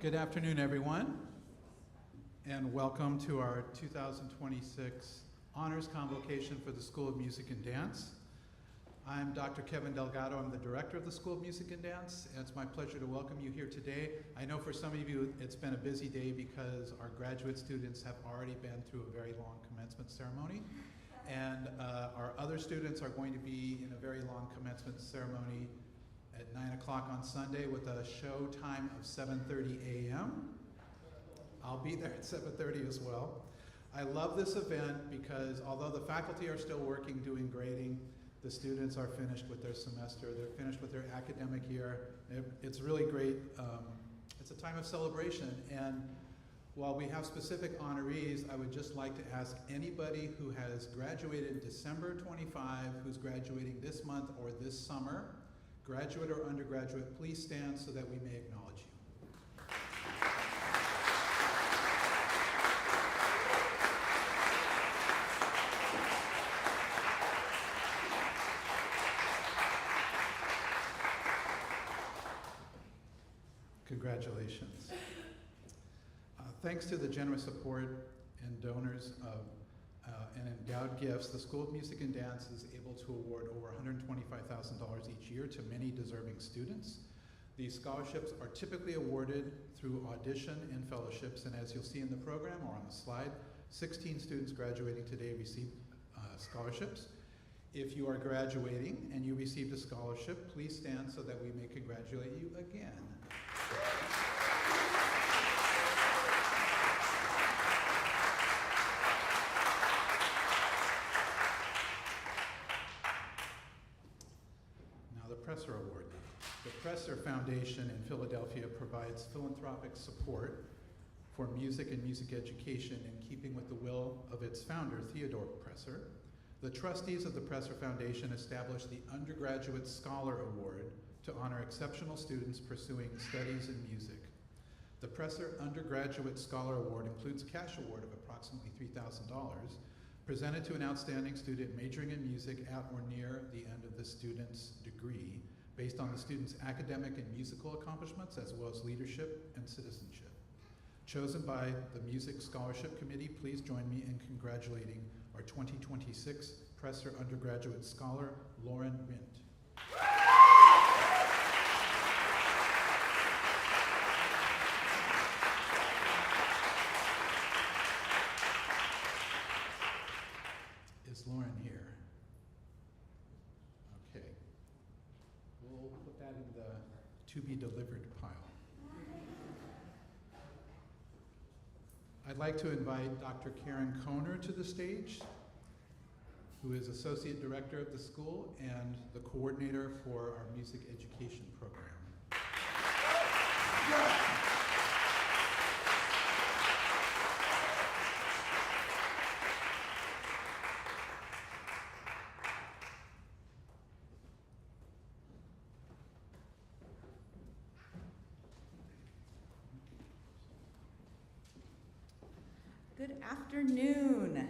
Good afternoon, everyone, and welcome to our 2026 Honors Convocation for the School of Music and Dance. I'm Dr. Kevin Delgado. I'm the director of the School of Music and Dance, and it's my pleasure to welcome you here today. I know for some of you it's been a busy day because our graduate students have already been through a very long commencement ceremony, and our other students are going to be in a very long commencement ceremony at 9 o'clock on Sunday with a show time of 7:30 a.m. I'll be there at 7:30 as well. I love this event because although the faculty are still working doing grading, the students are finished with their semester, they're finished with their academic year. It's really great. It's a time of celebration, and while we have specific honorees, I would just like to ask anybody who has graduated December 25, who's graduating this month or this summer, graduate or undergraduate, please stand so that we may acknowledge you. Congratulations. Thanks to the generous support and donors of and endowed gifts, the School of Music and Dance is able to award over $125,000 each year to many deserving students. These scholarships are typically awarded through audition and fellowships, and as you'll see in the program or on the slide, 16 students graduating today received scholarships. If you are graduating and you received a scholarship, please stand so that we may congratulate you again. Presser Award. The Presser Foundation in Philadelphia provides philanthropic support for music and music education in keeping with the will of its founder, Theodore Presser. The trustees of the Presser Foundation established the Undergraduate Scholar Award to honor exceptional students pursuing studies in music. The Presser Undergraduate Scholar Award includes a cash award of approximately $3,000 presented to an outstanding student majoring in music at or near the end of the student's degree, based on the student's academic and musical accomplishments, as well as leadership and citizenship. Chosen by the Music Scholarship Committee, please join me in congratulating our 2026 Presser Undergraduate Scholar, Lauren Rint. Lauren here. Okay. We'll put that in the to be delivered pile. I'd like to invite Dr. Karen Kohner to the stage, who is Associate Director of the school and the coordinator for our music education program. Good afternoon.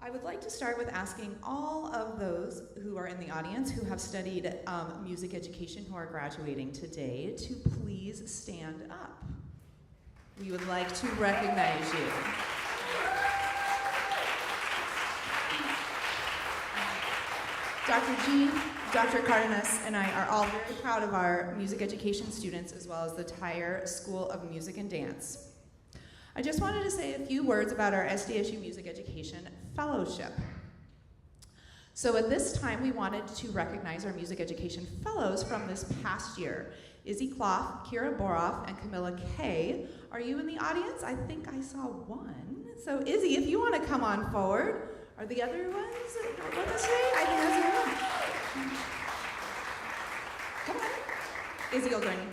I would like to start with asking all of those who are in the audience who have studied music education who are graduating today to please stand up. We would like to recognize you. Dr. G, Dr. Cardenas, and I are all very proud of our music education students as well as the entire School of Music and Dance. I just wanted to say a few words about our SDSU Music Education Fellowship. So at this time, we wanted to recognize our music education fellows from this past year. Izzy Clough, Kira Boroff, and Camilla Kay. Are you in the audience? I think I saw one. So Izzy, if you want to come on forward. Are the other ones with us today? I think that's everyone. Come on. Izzy will join you.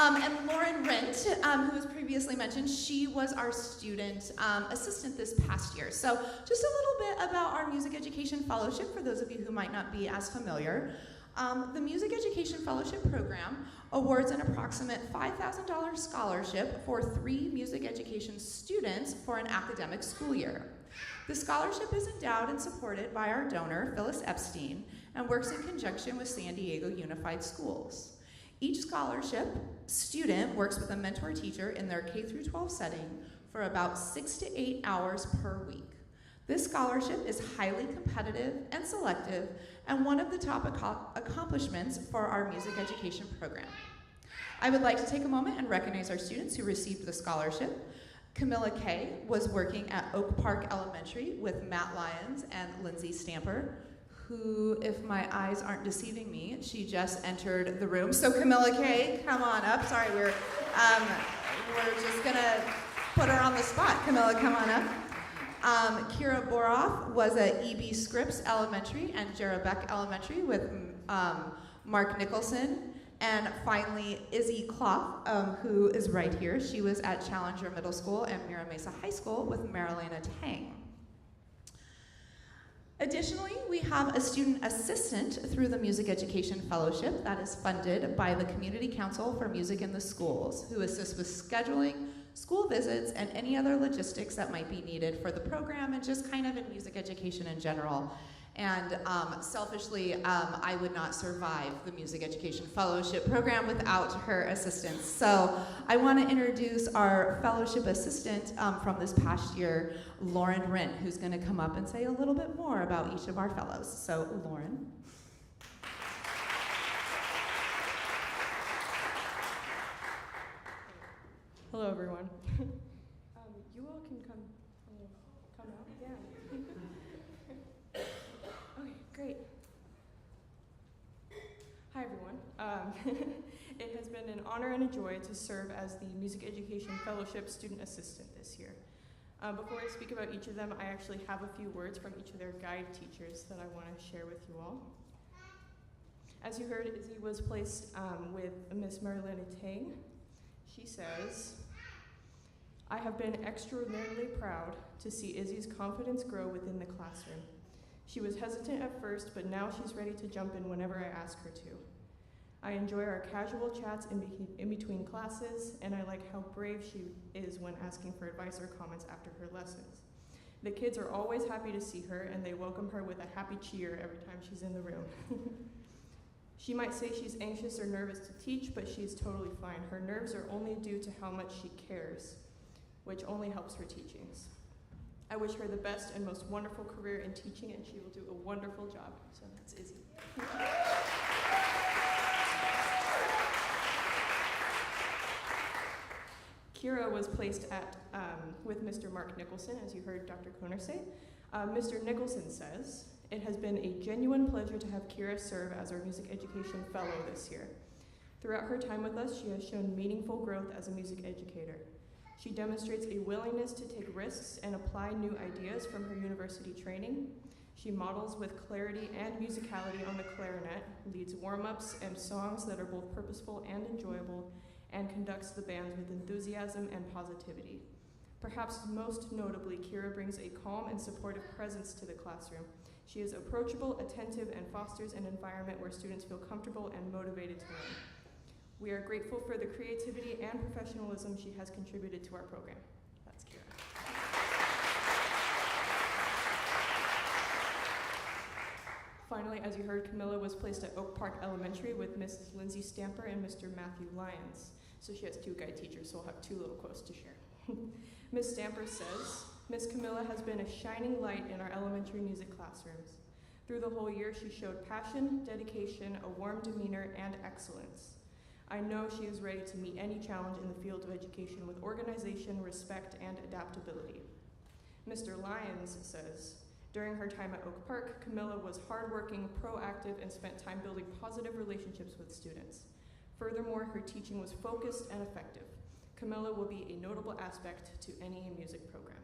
And Lauren Rent, who was previously mentioned, she was our student assistant this past year. So just a little bit about our Music Education Fellowship for those of you who might not be as familiar. The Music Education Fellowship Program awards an approximate $5,000 scholarship for 3 music education students for an academic school year. The scholarship is endowed and supported by our donor, Phyllis Epstein, and works in conjunction with San Diego Unified Schools. Each scholarship student works with a mentor teacher in their K through 12 setting for about 6 to 8 hours per week. This scholarship is highly competitive and selective, and one of the top accomplishments for our music education program. I would like to take a moment and recognize our students who received the scholarship. Camilla Kay was working at Oak Park Elementary with Matt Lyons and Lindsay Stamper, who, if my eyes aren't deceiving me, she just entered the room. So Camilla Kay, come on up. Sorry, we're just gonna put her on the spot. Camilla, come on up. Kira Boroff was at E.B. Scripps Elementary and Jerebeck Elementary with Mark Nicholson. And finally, Izzy Clough, who is right here. She was at Challenger Middle School and Mira Mesa High School with Marilena Tang. Additionally, we have a student assistant through the Music Education Fellowship that is funded by the Community Council for Music in the Schools, who assists with scheduling, school visits, and any other logistics that might be needed for the program and just kind of in music education in general. And selfishly, I would not survive the Music Education Fellowship program without her assistance. So I want to introduce our fellowship assistant from this past year, Lauren Rent, who's going to come up and say a little bit more about each of our fellows. So Lauren. Hello, everyone. You all can come out. Yeah. Okay, great. Hi, everyone. It has been an honor and a joy to serve as the Music Education Fellowship Student Assistant this year. Before I speak about each of them, I actually have a few words from each of their guide teachers that I want to share with you all. As you heard, Izzy was placed with Miss Marilena Tang. She says, "I have been extraordinarily proud to see Izzy's confidence grow within the classroom. She was hesitant at first, but now she's ready to jump in whenever I ask her to. I enjoy our casual chats in between classes, and I like how brave she is when asking for advice or comments after her lessons. The kids are always happy to see her, and they welcome her with a happy cheer every time she's in the room. She might say she's anxious or nervous to teach, but she's totally fine. Her nerves are only due to how much she cares, which only helps her teachings. I wish her the best and most wonderful career in teaching, and she will do a wonderful job." So that's Izzy. Kira was placed with Mr. Mark Nicholson, as you heard Dr. Koner say. Mr. Nicholson says, "It has been a genuine pleasure to have Kira serve as our Music Education Fellow this year. Throughout her time with us, she has shown meaningful growth as a music educator. She demonstrates a willingness to take risks and apply new ideas from her university training. She models with clarity and musicality on the clarinet, leads warm-ups and songs that are both purposeful and enjoyable, and conducts the band with enthusiasm and positivity. Perhaps most notably, Kira brings a calm and supportive presence to the classroom. She is approachable, attentive, and fosters an environment where students feel comfortable and motivated to learn. We are grateful for the creativity and professionalism she has contributed to our program." That's Kira. Finally, as you heard, Camilla was placed at Oak Park Elementary with Mrs. Lindsay Stamper and Mr. Matthew Lyons. So she has two guide teachers, so we'll have two little quotes to share. Ms. Stamper says, "Miss Camilla has been a shining light in our elementary music classrooms. Through the whole year, she showed passion, dedication, a warm demeanor, and excellence. I know she is ready to meet any challenge in the field of education with organization, respect, and adaptability." Mr. Lyons says, "During her time at Oak Park, Camilla was hardworking, proactive, and spent time building positive relationships with students. Furthermore, her teaching was focused and effective. Camilla will be a notable aspect to any music program."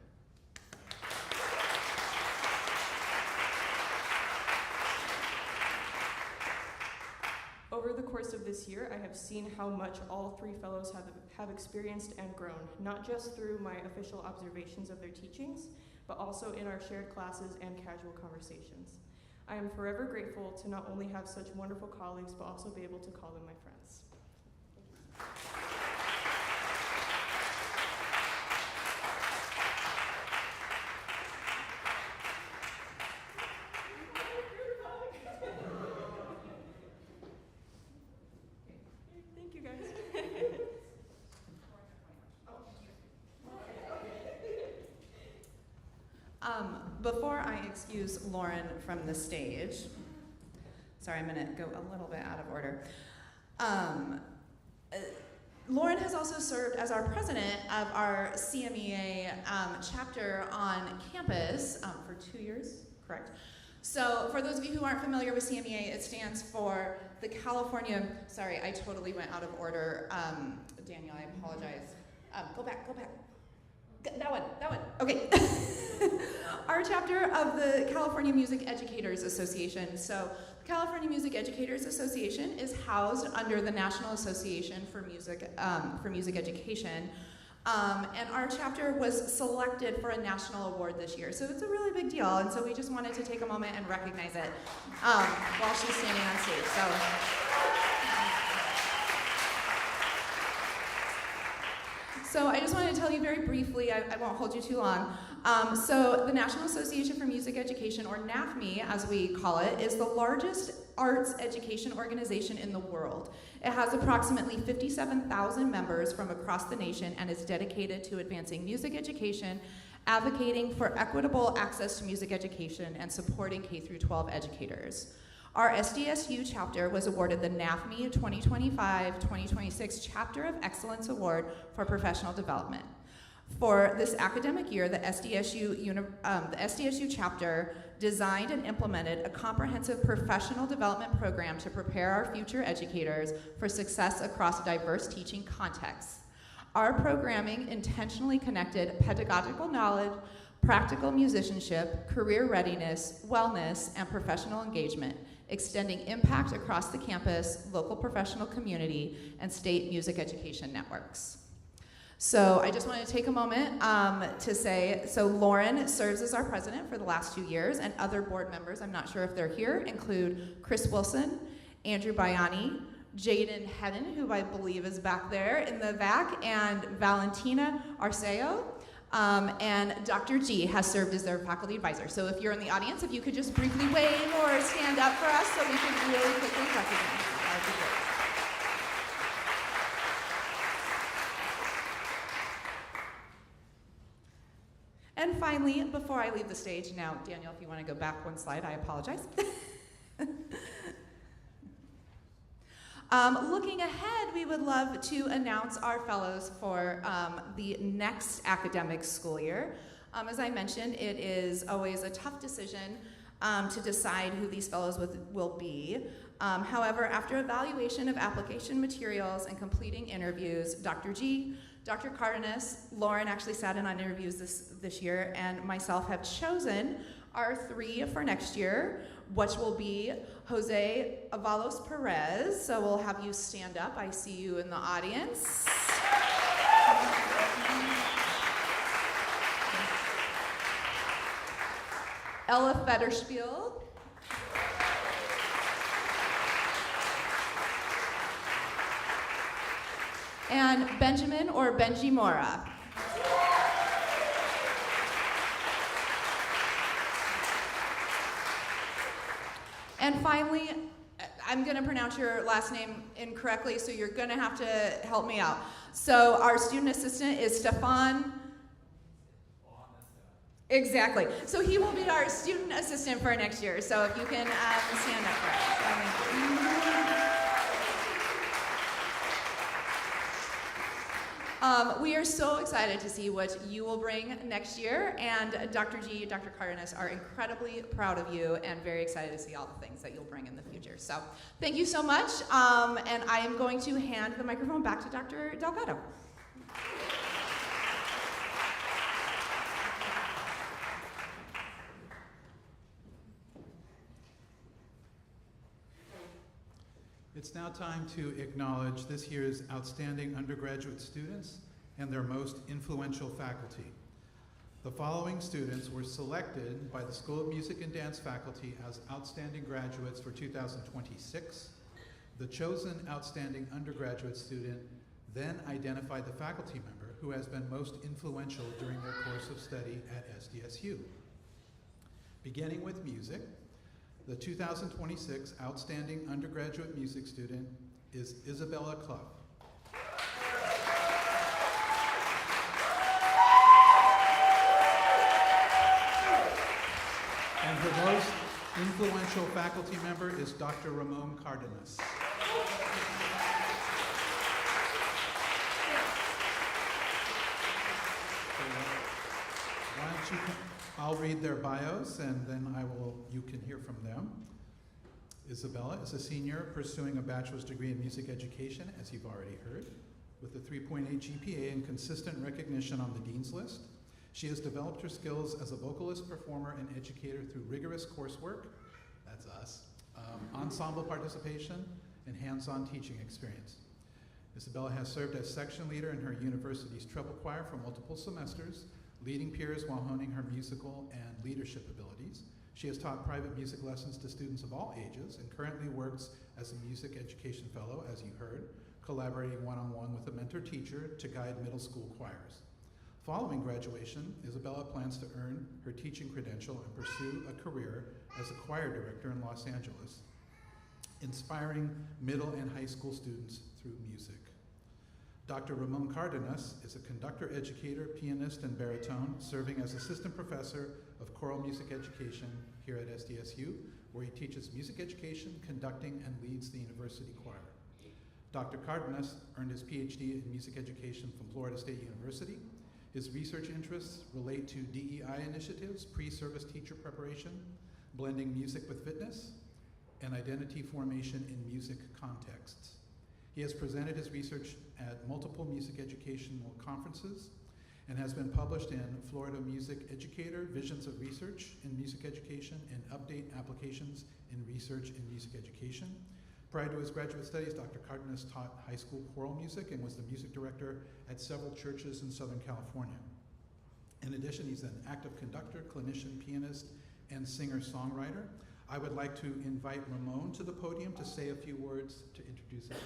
Over the course of this year, I have seen how much all three fellows have experienced and grown, not just through my official observations of their teachings, but also in our shared classes and casual conversations. I am forever grateful to not only have such wonderful colleagues, but also be able to call them my friends. Thank you, guys. Before I excuse Lauren from the stage, sorry, I'm going to go a little bit out of order. Lauren has also served as our president of our CMEA chapter on campus for 2 years, correct? So for those of you who aren't familiar with CMEA, it stands for the California, sorry, I totally went out of order. Daniel, I apologize. Go back. That one, okay. Our chapter of the California Music Educators Association. So the California Music Educators Association is housed under the National Association for Music Education. And our chapter was selected for a national award this year. So it's a really big deal. And so we just wanted to take a moment and recognize it while she's standing on stage. So I just wanted to tell you very briefly, I won't hold you too long. So the National Association for Music Education, or NAFME as we call it, is the largest arts education organization in the world. It has approximately 57,000 members from across the nation and is dedicated to advancing music education, advocating for equitable access to music education, and supporting K-12 educators. Our SDSU chapter was awarded the NAFME 2025-2026 Chapter of Excellence Award for Professional Development. For this academic year, the SDSU chapter designed and implemented a comprehensive professional development program to prepare our future educators for success across diverse teaching contexts. Our programming intentionally connected pedagogical knowledge, practical musicianship, career readiness, wellness, and professional engagement, extending impact across the campus, local professional community, and state music education networks. So I just wanted to take a moment to say, so Lauren serves as our president for the last 2 years, and other board members, I'm not sure if they're here, include Chris Wilson, Andrew Bayani, Jaden Hedden, who I believe is back there in the back, and Valentina Arceo. And Dr. G has served as their faculty advisor. So if you're in the audience, if you could just briefly wave or stand up for us so we can really quickly recognize you. That would be great. And finally, before I leave the stage, now, Daniel, if you want to go back one slide, I apologize. Looking ahead, we would love to announce our fellows for the next academic school year. As I mentioned, it is always a tough decision to decide who these fellows will be. However, after evaluation of application materials and completing interviews, Dr. G, Dr. Cardenas, Lauren actually sat in on interviews this year, and myself have chosen our 3 for next year, which will be Jose Avalos Perez. So we'll have you stand up. I see you in the audience. Ella Federspiel. And Benjamin or Benji Mora. And finally, I'm going to pronounce your last name incorrectly, so you're going to have to help me out. So our student assistant is Stefan. Exactly. So he will be our student assistant for next year. So if you can stand up for us. We are so excited to see what you will bring next year, and Dr. G, Dr. Cardenas are incredibly proud of you and very excited to see all the things that you'll bring in the future. So thank you so much, and I am going to hand the microphone back to Dr. Delgado. It's now time to acknowledge this year's outstanding undergraduate students and their most influential faculty. The following students were selected by the School of Music and Dance faculty as outstanding graduates for 2026. The chosen outstanding undergraduate student then identified the faculty member who has been most influential during their course of study at SDSU. Beginning with music, the 2026 Outstanding Undergraduate Music Student is Isabella Clough. her most influential faculty member is Dr. Ramon Cardenas. Why don't you, I'll read their bios and then you can hear from them. Isabella is a senior pursuing a bachelor's degree in music education, as you've already heard, with a 3.8 GPA and consistent recognition on the Dean's List. She has developed her skills as a vocalist, performer, and educator through rigorous coursework, that's us, ensemble participation, and hands-on teaching experience. Isabella has served as section leader in her university's treble choir for multiple semesters, leading peers while honing her musical and leadership abilities. She has taught private music lessons to students of all ages and currently works as a music education fellow, as you heard, collaborating one-on-one with a mentor teacher to guide middle school choirs. Following graduation, Isabella plans to earn her teaching credential and pursue a career as a choir director in Los Angeles, inspiring middle and high school students through music. Dr. Ramon Cardenas is a conductor, educator, pianist, and baritone, serving as assistant professor of choral music education here at SDSU, where he teaches music education, conducting, and leads the university choir. Dr. Cardenas earned his PhD in music education from Florida State University. His research interests relate to DEI initiatives, pre-service teacher preparation, blending music with fitness, and identity formation in music contexts. He has presented his research at multiple music educational conferences and has been published in Florida Music Educator, Visions of Research in Music Education, and Update Applications in Research in Music Education. Prior to his graduate studies, Dr. Cardenas taught high school choral music and was the music director at several churches in Southern California. In addition, he's an active conductor, clinician, pianist, and singer-songwriter. I would like to invite Ramon to the podium to say a few words to introduce Isabella.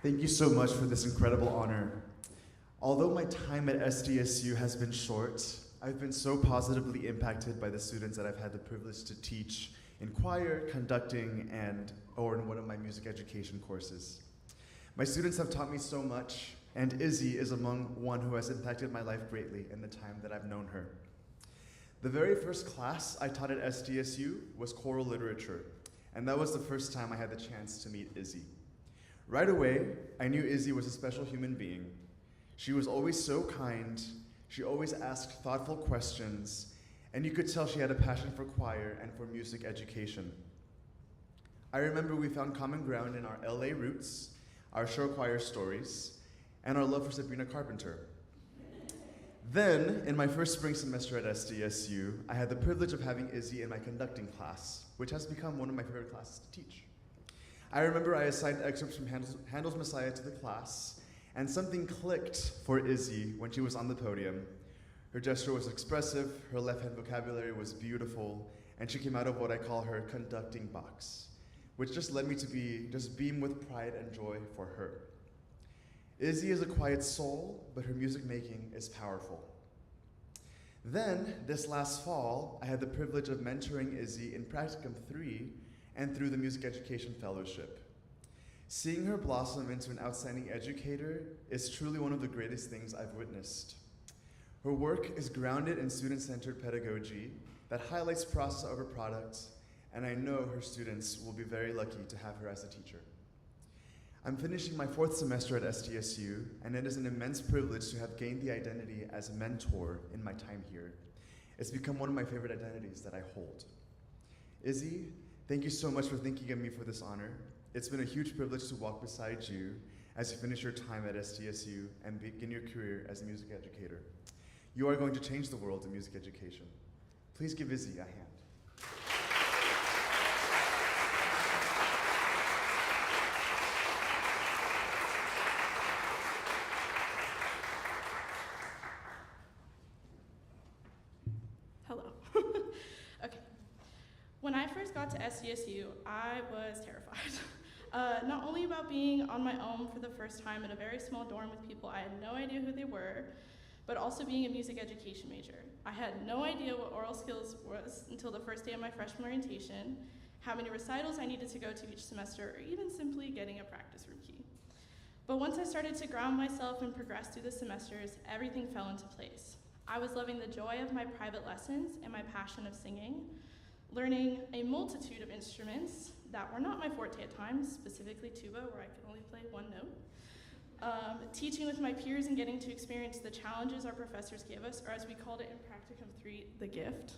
Thank you so much for this incredible honor. Although my time at SDSU has been short, I've been so positively impacted by the students that I've had the privilege to teach in choir, conducting, or in one of my music education courses. My students have taught me so much, and Izzy is among one who has impacted my life greatly in the time that I've known her. The very first class I taught at SDSU was choral literature, and that was the first time I had the chance to meet Izzy. Right away, I knew Izzy was a special human being. She was always so kind, she always asked thoughtful questions, and you could tell she had a passion for choir and for music education. I remember we found common ground in our LA roots, our show choir stories, and our love for Sabrina Carpenter. Then, in my first spring semester at SDSU, I had the privilege of having Izzy in my conducting class, which has become one of my favorite classes to teach. I remember I assigned excerpts from Handel's Messiah to the class, and something clicked for Izzy when she was on the podium. Her gesture was expressive, her left-hand vocabulary was beautiful, and she came out of what I call her conducting box, which just led me to beam with pride and joy for her. Izzy is a quiet soul, but her music making is powerful. Then, this last fall, I had the privilege of mentoring Izzy in Practicum 3 and through the Music Education Fellowship. Seeing her blossom into an outstanding educator is truly one of the greatest things I've witnessed. Her work is grounded in student-centered pedagogy that highlights process over product, and I know her students will be very lucky to have her as a teacher. I'm finishing my 4th semester at SDSU, and it is an immense privilege to have gained the identity as a mentor in my time here. It's become one of my favorite identities that I hold. Izzy, thank you so much for thinking of me for this honor. It's been a huge privilege to walk beside you as you finish your time at SDSU and begin your career as a music educator. You are going to change the world in music education. Please give Izzy a hand. Hello. Okay. When I first got to SDSU, I was terrified. Not only about being on my own for the first time in a very small dorm with people I had no idea who they were, but also being a music education major. I had no idea what oral skills was until the first day of my freshman orientation, how many recitals I needed to go to each semester, or even simply getting a practice room key. But once I started to ground myself and progress through the semesters, everything fell into place. I was loving the joy of my private lessons and my passion of singing, learning a multitude of instruments that were not my forte at times, specifically tuba, where I could only play one note. Teaching with my peers and getting to experience the challenges our professors gave us, or as we called it in Practicum 3, the gift.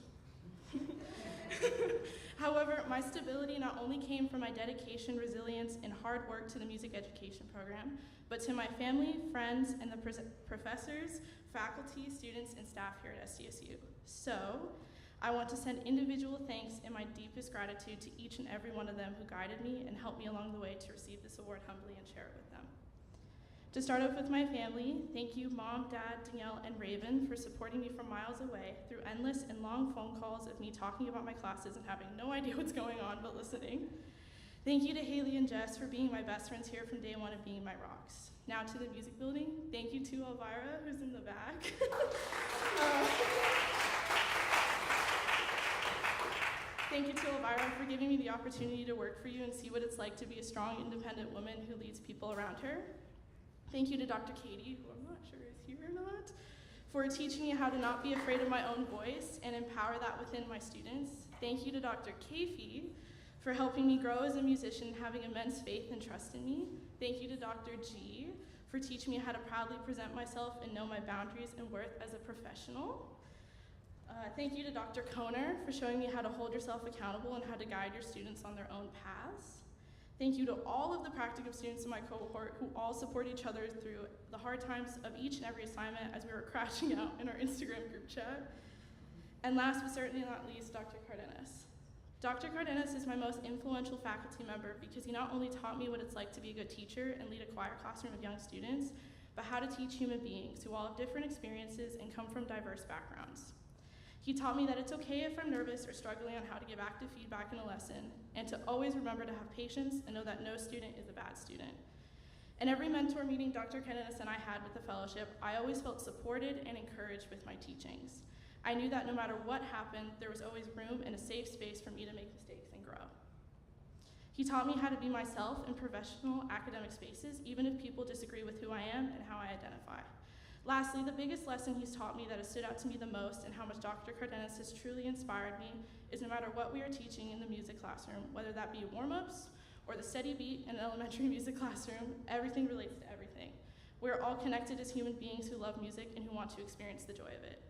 However, my stability not only came from my dedication, resilience, and hard work to the music education program, but to my family, friends, and the professors, faculty, students, and staff here at SDSU. So, I want to send individual thanks and my deepest gratitude to each and every one of them who guided me and helped me along the way to receive this award humbly and share it with them. To start off with my family, thank you Mom, Dad, Danielle, and Raven for supporting me from miles away through endless and long phone calls of me talking about my classes and having no idea what's going on but listening. Thank you to Haley and Jess for being my best friends here from day one of being my rocks. Now to the music building, thank you to Elvira, who's in the back. Thank you to Elvira for giving me the opportunity to work for you and see what it's like to be a strong, independent woman who leads people around her. Thank you to Dr. Katie, who I'm not sure is here or not, for teaching me how to not be afraid of my own voice and empower that within my students. Thank you to Dr. Kafey for helping me grow as a musician, having immense faith and trust in me. Thank you to Dr. G for teaching me how to proudly present myself and know my boundaries and worth as a professional. Thank you to Dr. Koner for showing me how to hold yourself accountable and how to guide your students on their own paths. Thank you to all of the practicum students in my cohort who all support each other through the hard times of each and every assignment as we were crashing out in our Instagram group chat. And last but certainly not least, Dr. Cardenas. Dr. Cardenas is my most influential faculty member because he not only taught me what it's like to be a good teacher and lead a choir classroom of young students, but how to teach human beings who all have different experiences and come from diverse backgrounds. He taught me that it's okay if I'm nervous or struggling on how to give active feedback in a lesson, and to always remember to have patience and know that no student is a bad student. In every mentor meeting Dr. Cardenas and I had with the fellowship, I always felt supported and encouraged with my teachings. I knew that no matter what happened, there was always room and a safe space for me to make mistakes and grow. He taught me how to be myself in professional academic spaces, even if people disagree with who I am and how I identify. Lastly, the biggest lesson he's taught me that has stood out to me the most and how much Dr. Cardenas has truly inspired me is no matter what we are teaching in the music classroom, whether that be warm-ups or the steady beat in an elementary music classroom, everything relates to everything. We're all connected as human beings who love music and who want to experience the joy of it.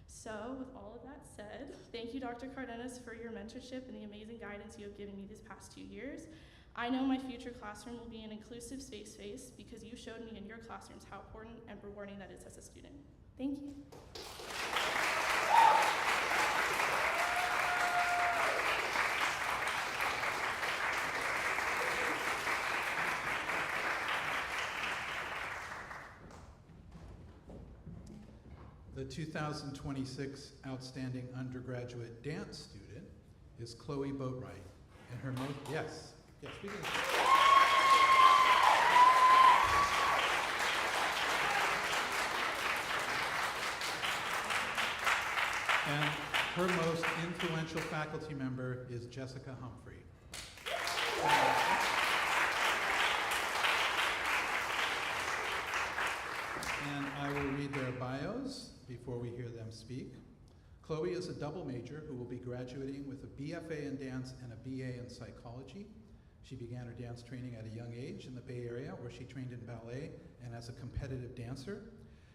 So, with all of that said, thank you, Dr. Cardenas, for your mentorship and the amazing guidance you have given me these past 2 years. I know my future classroom will be an inclusive space because you showed me in your classrooms how important and rewarding that is as a student. Thank you. The 2026 Outstanding Undergraduate Dance Student is Chloe Boatwright, and her yes, we can. And her most influential faculty member is Jessica Humphrey. And I will read their bios before we hear them speak. Chloe is a double major who will be graduating with a BFA in dance and a BA in psychology. She began her dance training at a young age in the Bay Area, where she trained in ballet and as a competitive dancer.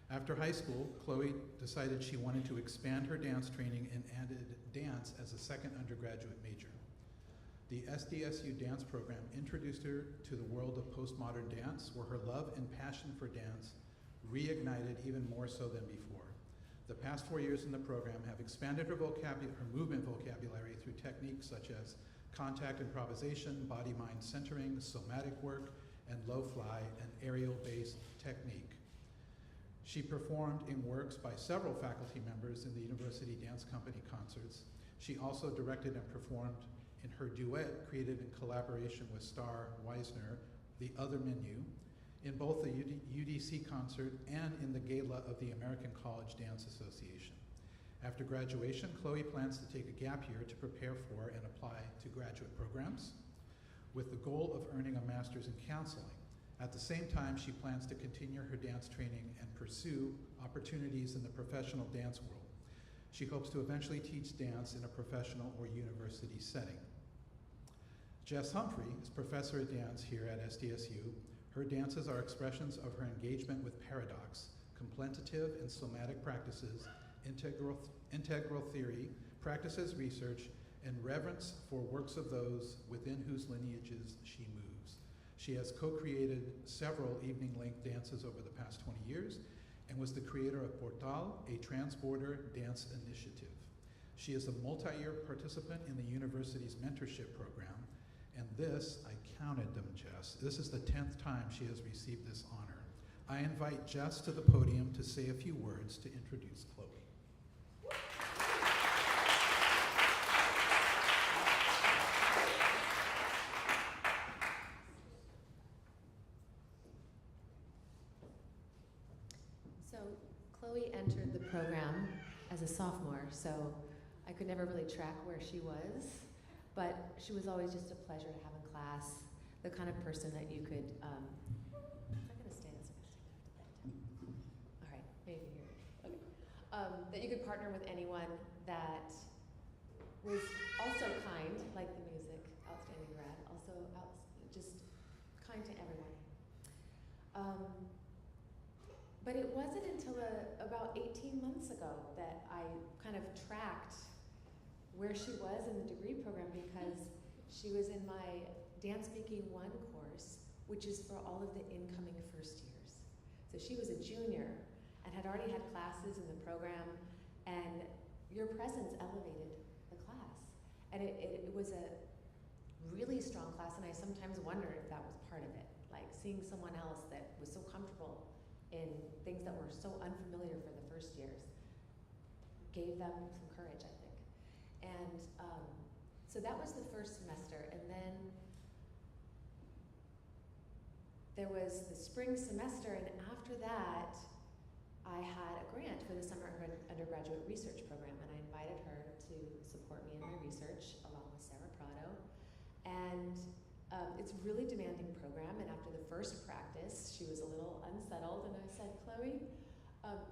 After high school, Chloe decided she wanted to expand her dance training and added dance as a second undergraduate major. The SDSU dance program introduced her to the world of postmodern dance, where her love and passion for dance reignited even more so than before. The past 4 years in the program have expanded her movement vocabulary through techniques such as contact improvisation, body-mind centering, somatic work, and low-fly and aerial-based technique. She performed in works by several faculty members in the University Dance Company concerts. She also directed and performed in her duet created in collaboration with Star Weisner, The Other Menu, in both the UDC concert and in the gala of the American College Dance Association. After graduation, Chloe plans to take a gap year to prepare for and apply to graduate programs with the goal of earning a master's in counseling. At the same time, she plans to continue her dance training and pursue opportunities in the professional dance world. She hopes to eventually teach dance in a professional or university setting. Jess Humphrey is professor of dance here at SDSU. Her dances are expressions of her engagement with paradox, contemplative and somatic practices, integral theory, practices research, and reverence for works of those within whose lineages she moves. She has co-created several evening-length dances over the past 20 years and was the creator of Portal, a trans-border dance initiative. She is a multi-year participant in the university's mentorship program, and this, I counted them, Jess, this is the 10th time she has received this honor. I invite Jess to the podium to say a few words to introduce Chloe. So Chloe entered the program as a sophomore, so I could never really track where she was, but she was always just a pleasure to have in class, the kind of person that you could, I'm not gonna stand, so I'm gonna stand up. All right, maybe here, okay. That you could partner with anyone that was also kind, like the music, outstanding grad, also just kind to everyone. But it wasn't until about 18 months ago that I kind of tracked where she was in the degree program, because she was in my Dance Making 1 course, which is for all of the incoming first years. So she was a junior and had already had classes in the program, and your presence elevated the class. And it was a really strong class, and I sometimes wondered if that was part of it, like seeing someone else that was so comfortable in things that were so unfamiliar for the first years gave them some courage, I think. And so that was the first semester, and then there was the spring semester, and after that I had a grant for the summer undergraduate research program, and I invited her to support me in my research along with Sarah Prado. And it's a really demanding program, and after the first practice, she was a little unsettled, and I said, Chloe,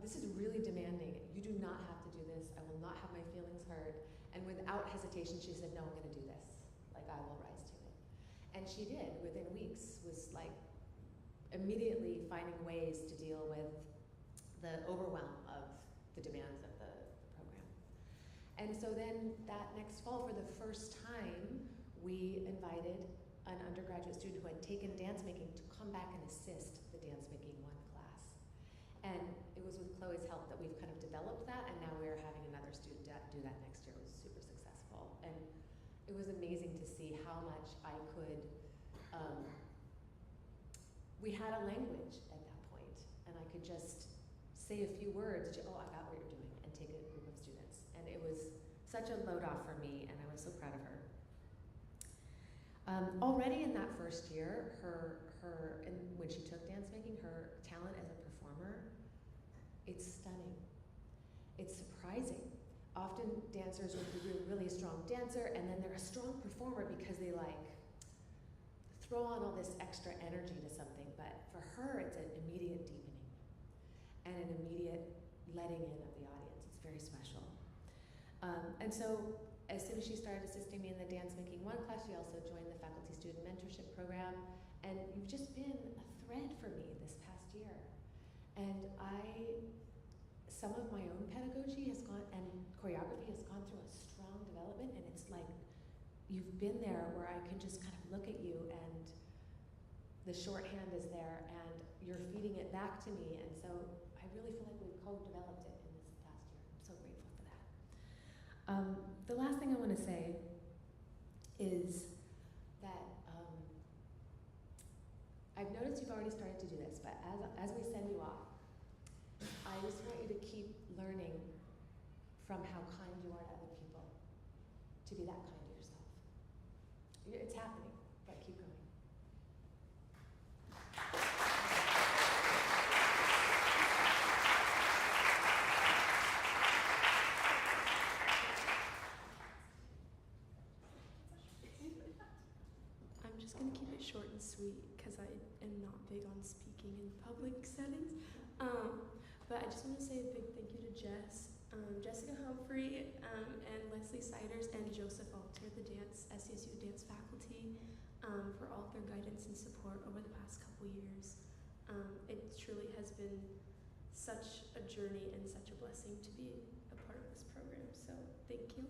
this is really demanding. You do not have to do this. I will not have my feelings hurt. And without hesitation, she said, no, I'm gonna do this. Like, I will rise to it. And she did, within weeks, was like immediately finding ways to deal with the overwhelm of the demands of the program. And so then that next fall, for the first time, we invited an undergraduate student who had taken dance making to come back and assist the Dance Making 1 class. And it was with Chloe's help that we've kind of developed that, and now we're having another student do that next year. It was super successful. And it was amazing to see how much I could, we had a language at that point, and I could just say a few words, oh, I got what you're doing, and take a group of students. And it was such a load off for me, and I was so proud of her. Already in that first year, and when she took dance making, her talent as a performer, it's stunning. It's surprising. Often dancers will be a really strong dancer, and then they're a strong performer because they like throw on all this extra energy to something, but for her, it's an immediate deepening and an immediate letting in of the audience. It's very special. And so as soon as she started assisting me in the Dance Making 1 class, she also joined the Faculty Student Mentorship Program, and you've just been a thread for me this past year. And some of my own pedagogy has gone, and choreography has gone through a strong development, and it's like you've been there where I can just kind of look at you, and the shorthand is there, and you're feeding it back to me, and so I really feel like we've co-developed it in this past year. I'm so grateful for that. The last thing I want to say is that I've noticed you've already started to do this, but as we send you off, I just want you to keep learning from how kind you are to other people, to be that kind to yourself. It's happening, but keep going. I'm just gonna keep it short and sweet because I am not big on speaking in public settings. But I just want to say a big thank you to Jess, Jessica Humphrey, and Leslie Siders, and Joseph Alter, the SDSU dance faculty, for all of their guidance and support over the past couple years. It truly has been such a journey and such a blessing to be a part of this program, so thank you.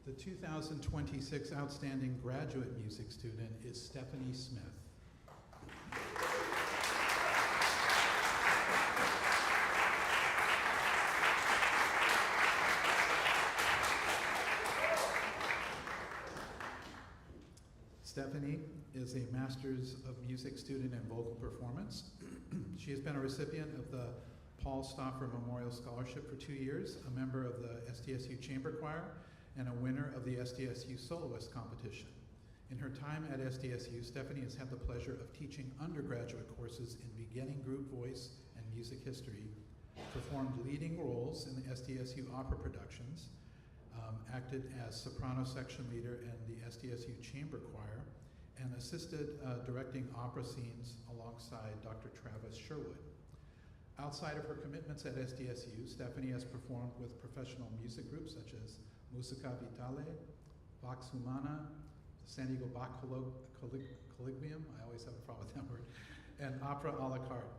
The 2026 Outstanding Graduate Music Student is Stephanie Smith. Stephanie is a Master's of Music student in vocal performance. She has been a recipient of the Paul Stauffer Memorial Scholarship for 2 years, a member of the SDSU Chamber Choir, and a winner of the SDSU Soloist Competition. In her time at SDSU, Stephanie has had the pleasure of teaching undergraduate courses in beginning group voice and music history, performed leading roles in the SDSU opera productions, acted as soprano section leader in the SDSU Chamber Choir, and assisted directing opera scenes alongside Dr. Travis Sherwood. Outside of her commitments at SDSU, Stephanie has performed with professional music groups such as Musica Vitale, Vox Humana, San Diego Bach Collegium, I always have a problem with that word, and Opera a la carte.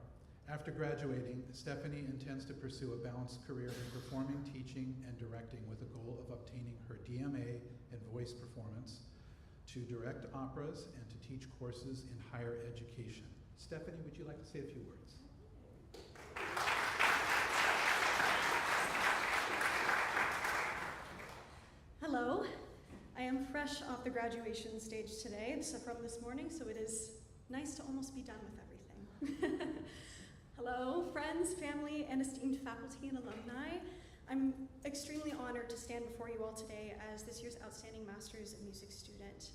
After graduating, Stephanie intends to pursue a balanced career in performing, teaching, and directing with the goal of obtaining her DMA in voice performance, to direct operas, and to teach courses in higher education. Stephanie, would you like to say a few words? Hello, I am fresh off the graduation stage today, so from this morning, so it is nice to almost be done with everything. Hello, friends, family, and esteemed faculty and alumni. I'm extremely honored to stand before you all today as this year's Outstanding Masters in Music student.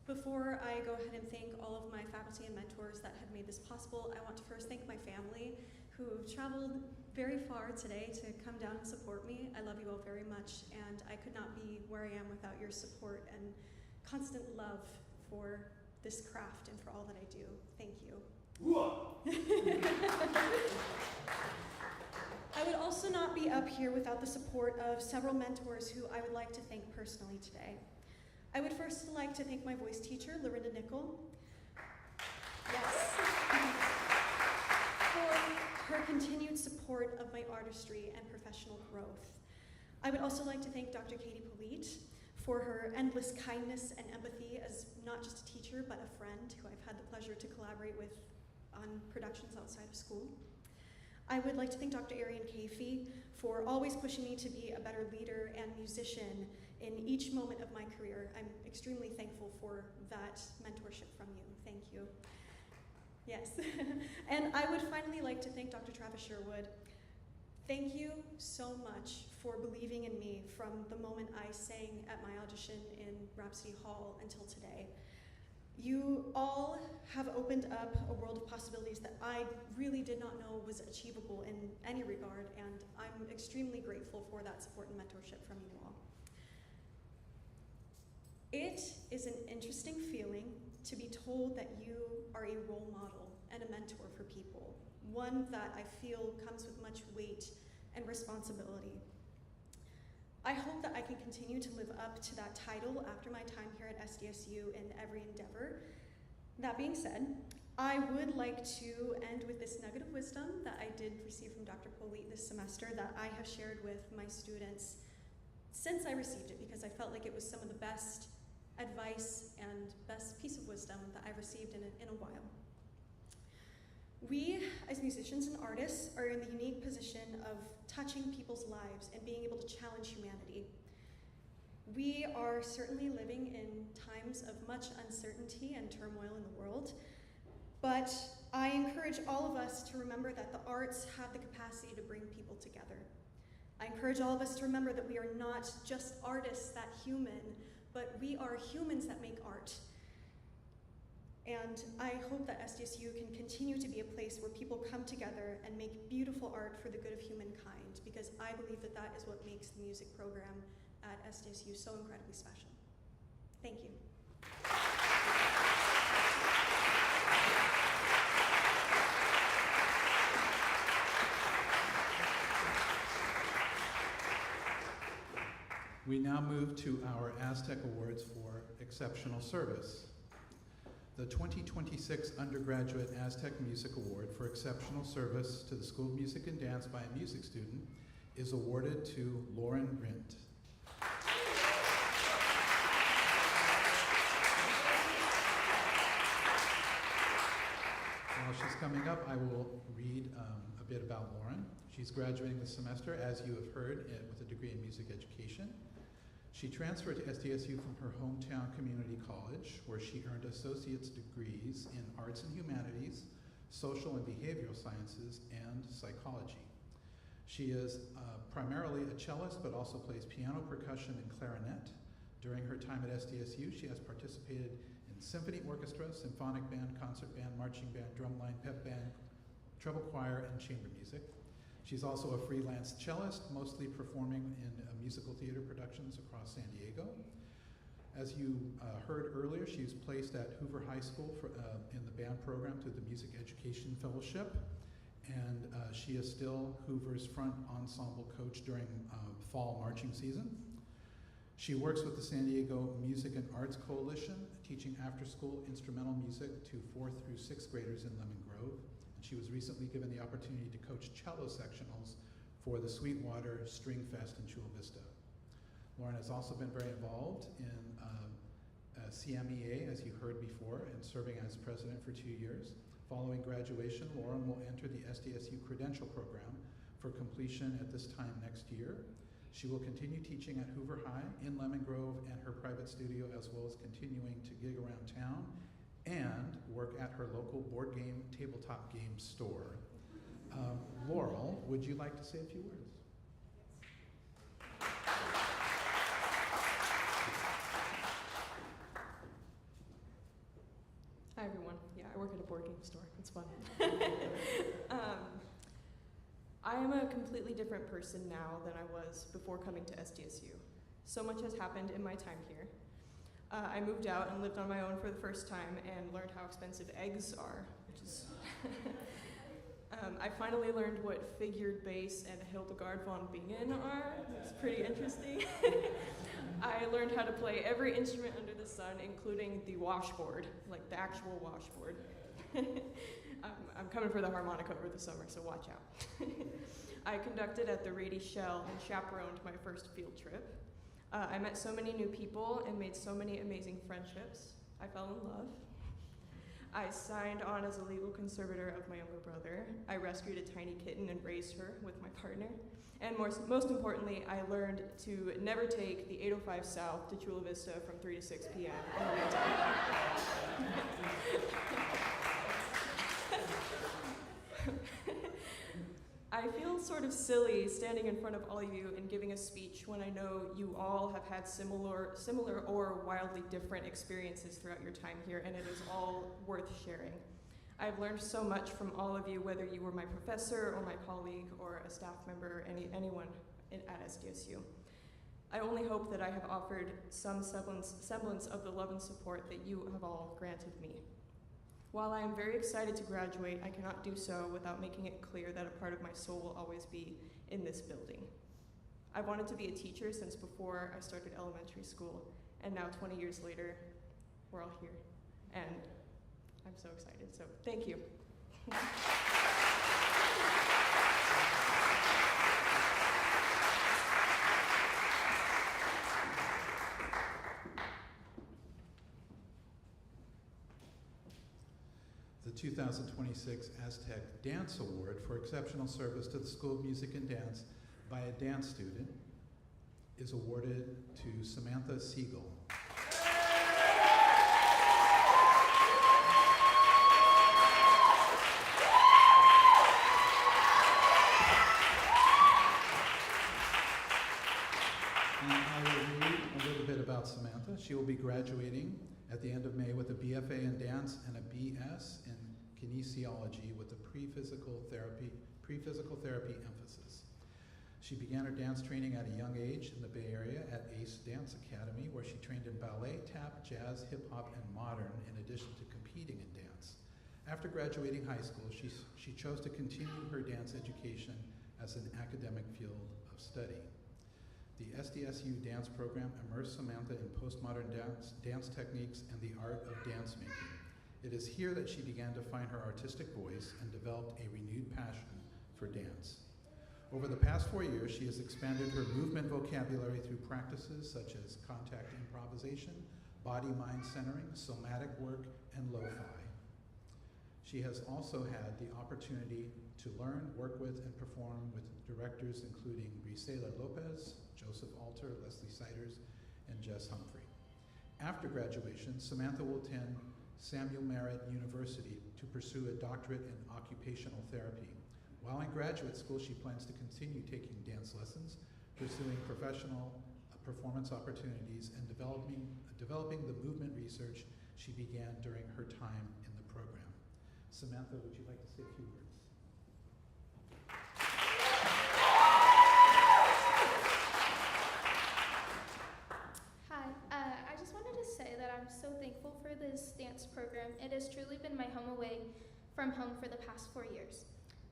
Before I go ahead and thank all of my faculty and mentors that have made this possible, I want to first thank my family who have traveled very far today to come down and support me. I love you all very much, and I could not be where I am without your support and constant love for this craft and for all that I do. Thank you. I would also not be up here without the support of several mentors who I would like to thank personally today. I would first like to thank my voice teacher, Lorinda Nickel. Yes. For her continued support of my artistry and professional growth. I would also like to thank Dr. Katie Polite for her endless kindness and empathy as not just a teacher, but a friend who I've had the pleasure to collaborate with on productions outside of school. I would like to thank Dr. Arian Kafey for always pushing me to be a better leader and musician in each moment of my career. I'm extremely thankful for that mentorship from you. Thank you. Yes. And I would finally like to thank Dr. Travis Sherwood. Thank you so much for believing in me from the moment I sang at my audition in Rhapsody Hall until today. You all have opened up a world of possibilities that I really did not know was achievable in any regard, and I'm extremely grateful for that support and mentorship from you all. It is an interesting feeling to be told that you are a role model and a mentor for people, one that I feel comes with much weight and responsibility. I hope that I can continue to live up to that title after my time here at SDSU in every endeavor. That being said, I would like to end with this nugget of wisdom that I did receive from Dr. Polite this semester that I have shared with my students since I received it, because I felt like it was some of the best advice and best piece of wisdom that I've received in a while. We, as musicians and artists, are in the unique position of touching people's lives and being able to challenge humanity. We are certainly living in times of much uncertainty and turmoil in the world, but I encourage all of us to remember that the arts have the capacity to bring people together. I encourage all of us to remember that we are not just artists that human, but we are humans that make art. And I hope that SDSU can continue to be a place where people come together and make beautiful art for the good of humankind, because I believe that that is what makes the music program at SDSU so incredibly special. Thank you. We now move to our Aztec Awards for Exceptional Service. The 2026 Undergraduate Aztec Music Award for Exceptional Service to the School of Music and Dance by a music student is awarded to Lauren Rint. While she's coming up, I will read a bit about Lauren. She's graduating this semester, as you have heard, with a degree in music education. She transferred to SDSU from her hometown community college, where she earned associate's degrees in arts and humanities, social and behavioral sciences, and psychology. She is primarily a cellist, but also plays piano, percussion, and clarinet. During her time at SDSU, she has participated in symphony orchestra, symphonic band, concert band, marching band, drumline, pep band, treble choir, and chamber music. She's also a freelance cellist, mostly performing in musical theater productions across San Diego. As you heard earlier, she was placed at Hoover High School in the band program through the Music Education Fellowship, and she is still Hoover's front ensemble coach during fall marching season. She works with the San Diego Music and Arts Coalition, teaching after-school instrumental music to 4th through 6th graders in Lemon Grove. She was recently given the opportunity to coach cello sectionals for the Sweetwater String Fest in Chula Vista. Lauren has also been very involved in CMEA, as you heard before, and serving as president for 2 years. Following graduation, Lauren will enter the SDSU Credential Program for completion at this time next year. She will continue teaching at Hoover High, in Lemon Grove, and her private studio, as well as continuing to gig around town and work at her local board game, tabletop game store. Laurel, would you like to say a few words? Hi everyone. Yeah, I work at a board game store. It's fun. I am a completely different person now than I was before coming to SDSU. So much has happened in my time here. I moved out and lived on my own for the first time and learned how expensive eggs are, which is I finally learned what figured bass and Hildegard von Bingen are. It's pretty interesting. I learned how to play every instrument under the sun, including the washboard, like the actual washboard. I'm coming for the harmonica over the summer, so watch out. I conducted at the Rady Shell and chaperoned my first field trip. I met so many new people and made so many amazing friendships. I fell in love. I signed on as a legal conservator of my younger brother. I rescued a tiny kitten and raised her with my partner. And most importantly, I learned to never take the 805 South to Chula Vista from 3 to 6 p.m. on the way down. I feel sort of silly standing in front of all of you and giving a speech when I know you all have had similar or wildly different experiences throughout your time here, and it is all worth sharing. I've learned so much from all of you, whether you were my professor or my colleague or a staff member, anyone at SDSU. I only hope that I have offered some semblance of the love and support that you have all granted me. While I am very excited to graduate, I cannot do so without making it clear that a part of my soul will always be in this building. I've wanted to be a teacher since before I started elementary school, and now 20 years later, we're all here. And I'm so excited, so thank you. The 2026 Aztec Dance Award for Exceptional Service to the School of Music and Dance by a dance student is awarded to Samantha Siegel. And I will read a little bit about Samantha. She will be graduating at the end of May with a BFA in dance and a BS in kinesiology with a pre-physical therapy emphasis. She began her dance training at a young age in the Bay Area at ACE Dance Academy, where she trained in ballet, tap, jazz, hip hop, and modern, in addition to competing in dance. After graduating high school, she chose to continue her dance education as an academic field of study. The SDSU dance program immersed Samantha in postmodern dance techniques and the art of dance making. It is here that she began to find her artistic voice and developed a renewed passion for dance. Over the past 4 years, she has expanded her movement vocabulary through practices such as contact improvisation, body-mind centering, somatic work, and lo-fi. She has also had the opportunity to learn, work with, and perform with directors including Brisela Lopez, Joseph Alter, Leslie Siders, and Jess Humphrey. After graduation, Samantha will attend Samuel Merritt University to pursue a doctorate in occupational therapy. While in graduate school, she plans to continue taking dance lessons, pursuing professional performance opportunities, and developing the movement research she began during her time in the program. Samantha, would you like to say a few words? Hi, I just wanted to say that I'm so thankful for this dance program. It has truly been my home away from home for the past 4 years.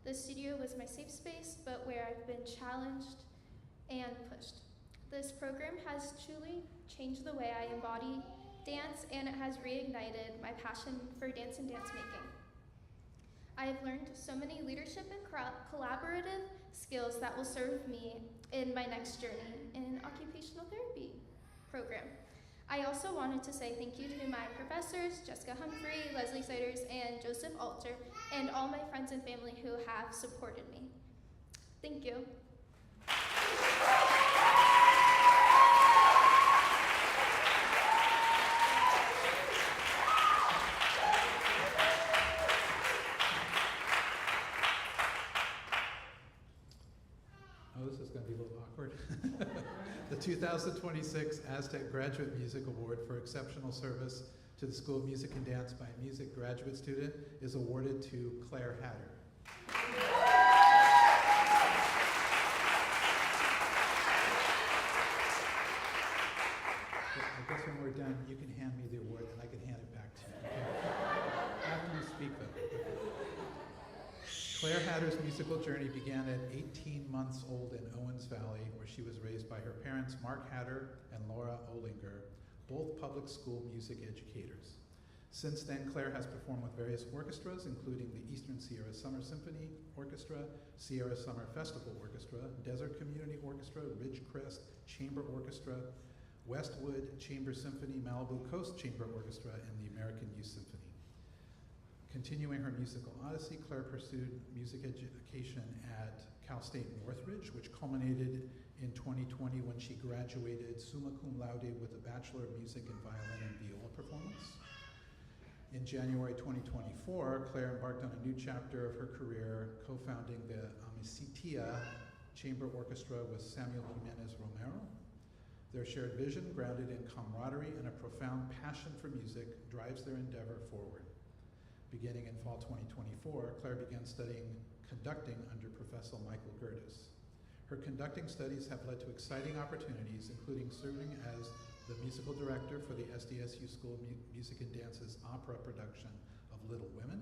The studio was my safe space, but where I've been challenged and pushed. This program has truly changed the way I embody dance, and it has reignited my passion for dance and dance making. I have learned so many leadership and collaborative skills that will serve me in my next journey in occupational therapy program. I also wanted to say thank you to my professors, Jessica Humphrey, Leslie Siders, and Joseph Alter, and all my friends and family who have supported me. Thank you. Oh, this is going to be a little awkward. The 2026 Aztec Graduate Music Award for exceptional service to the School of Music and Dance by a music graduate student is awarded to Claire Hatter. I guess when we're done, you can hand me the award and I can hand it back to you. Okay? After you speak, though. Claire Hatter's musical journey began at 18 months old in Owens Valley, where she was raised by her parents, Mark Hatter and Laura Olinger, both public school music educators. Since then, Claire has performed with various orchestras, including the Eastern Sierra Summer Symphony Orchestra, Sierra Summer Festival Orchestra, Desert Community Orchestra, Ridgecrest Chamber Orchestra, Westwood Chamber Symphony, Malibu Coast Chamber Orchestra, and the American Youth Symphony. Continuing her musical odyssey, Claire pursued music education at Cal State Northridge, which culminated in 2020 when she graduated summa cum laude with a Bachelor of Music in Violin and Viola performance. In January 2024, Claire embarked on a new chapter of her career, co-founding the Amicitia Chamber Orchestra with Samuel Jimenez Romero. Their shared vision, grounded in camaraderie and a profound passion for music, drives their endeavor forward. Beginning in fall 2024, Claire began studying conducting under Professor Michael Gertis. Her conducting studies have led to exciting opportunities, including serving as the musical director for the SDSU School of Music and Dance's opera production of Little Women,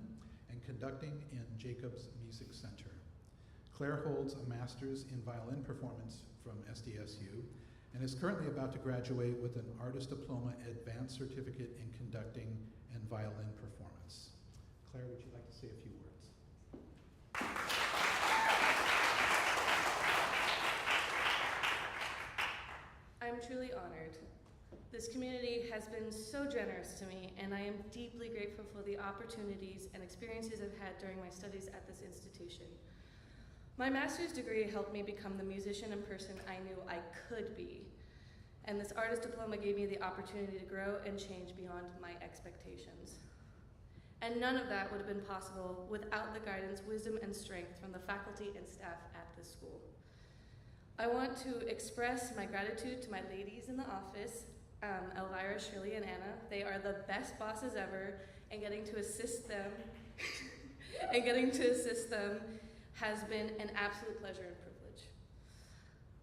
and conducting in Jacobs Music Center. Claire holds a master's in violin performance from SDSU and is currently about to graduate with an Artist Diploma Advanced Certificate in Conducting and Violin Performance. Claire, would you like to say a few words? I'm truly honored. This community has been so generous to me, and I am deeply grateful for the opportunities and experiences I've had during my studies at this institution. My master's degree helped me become the musician and person I knew I could be, and this artist diploma gave me the opportunity to grow and change beyond my expectations. And none of that would have been possible without the guidance, wisdom, and strength from the faculty and staff at this school. I want to express my gratitude to my ladies in the office, Elvira, Shirley, and Anna. They are the best bosses ever, and getting to assist them has been an absolute pleasure and privilege.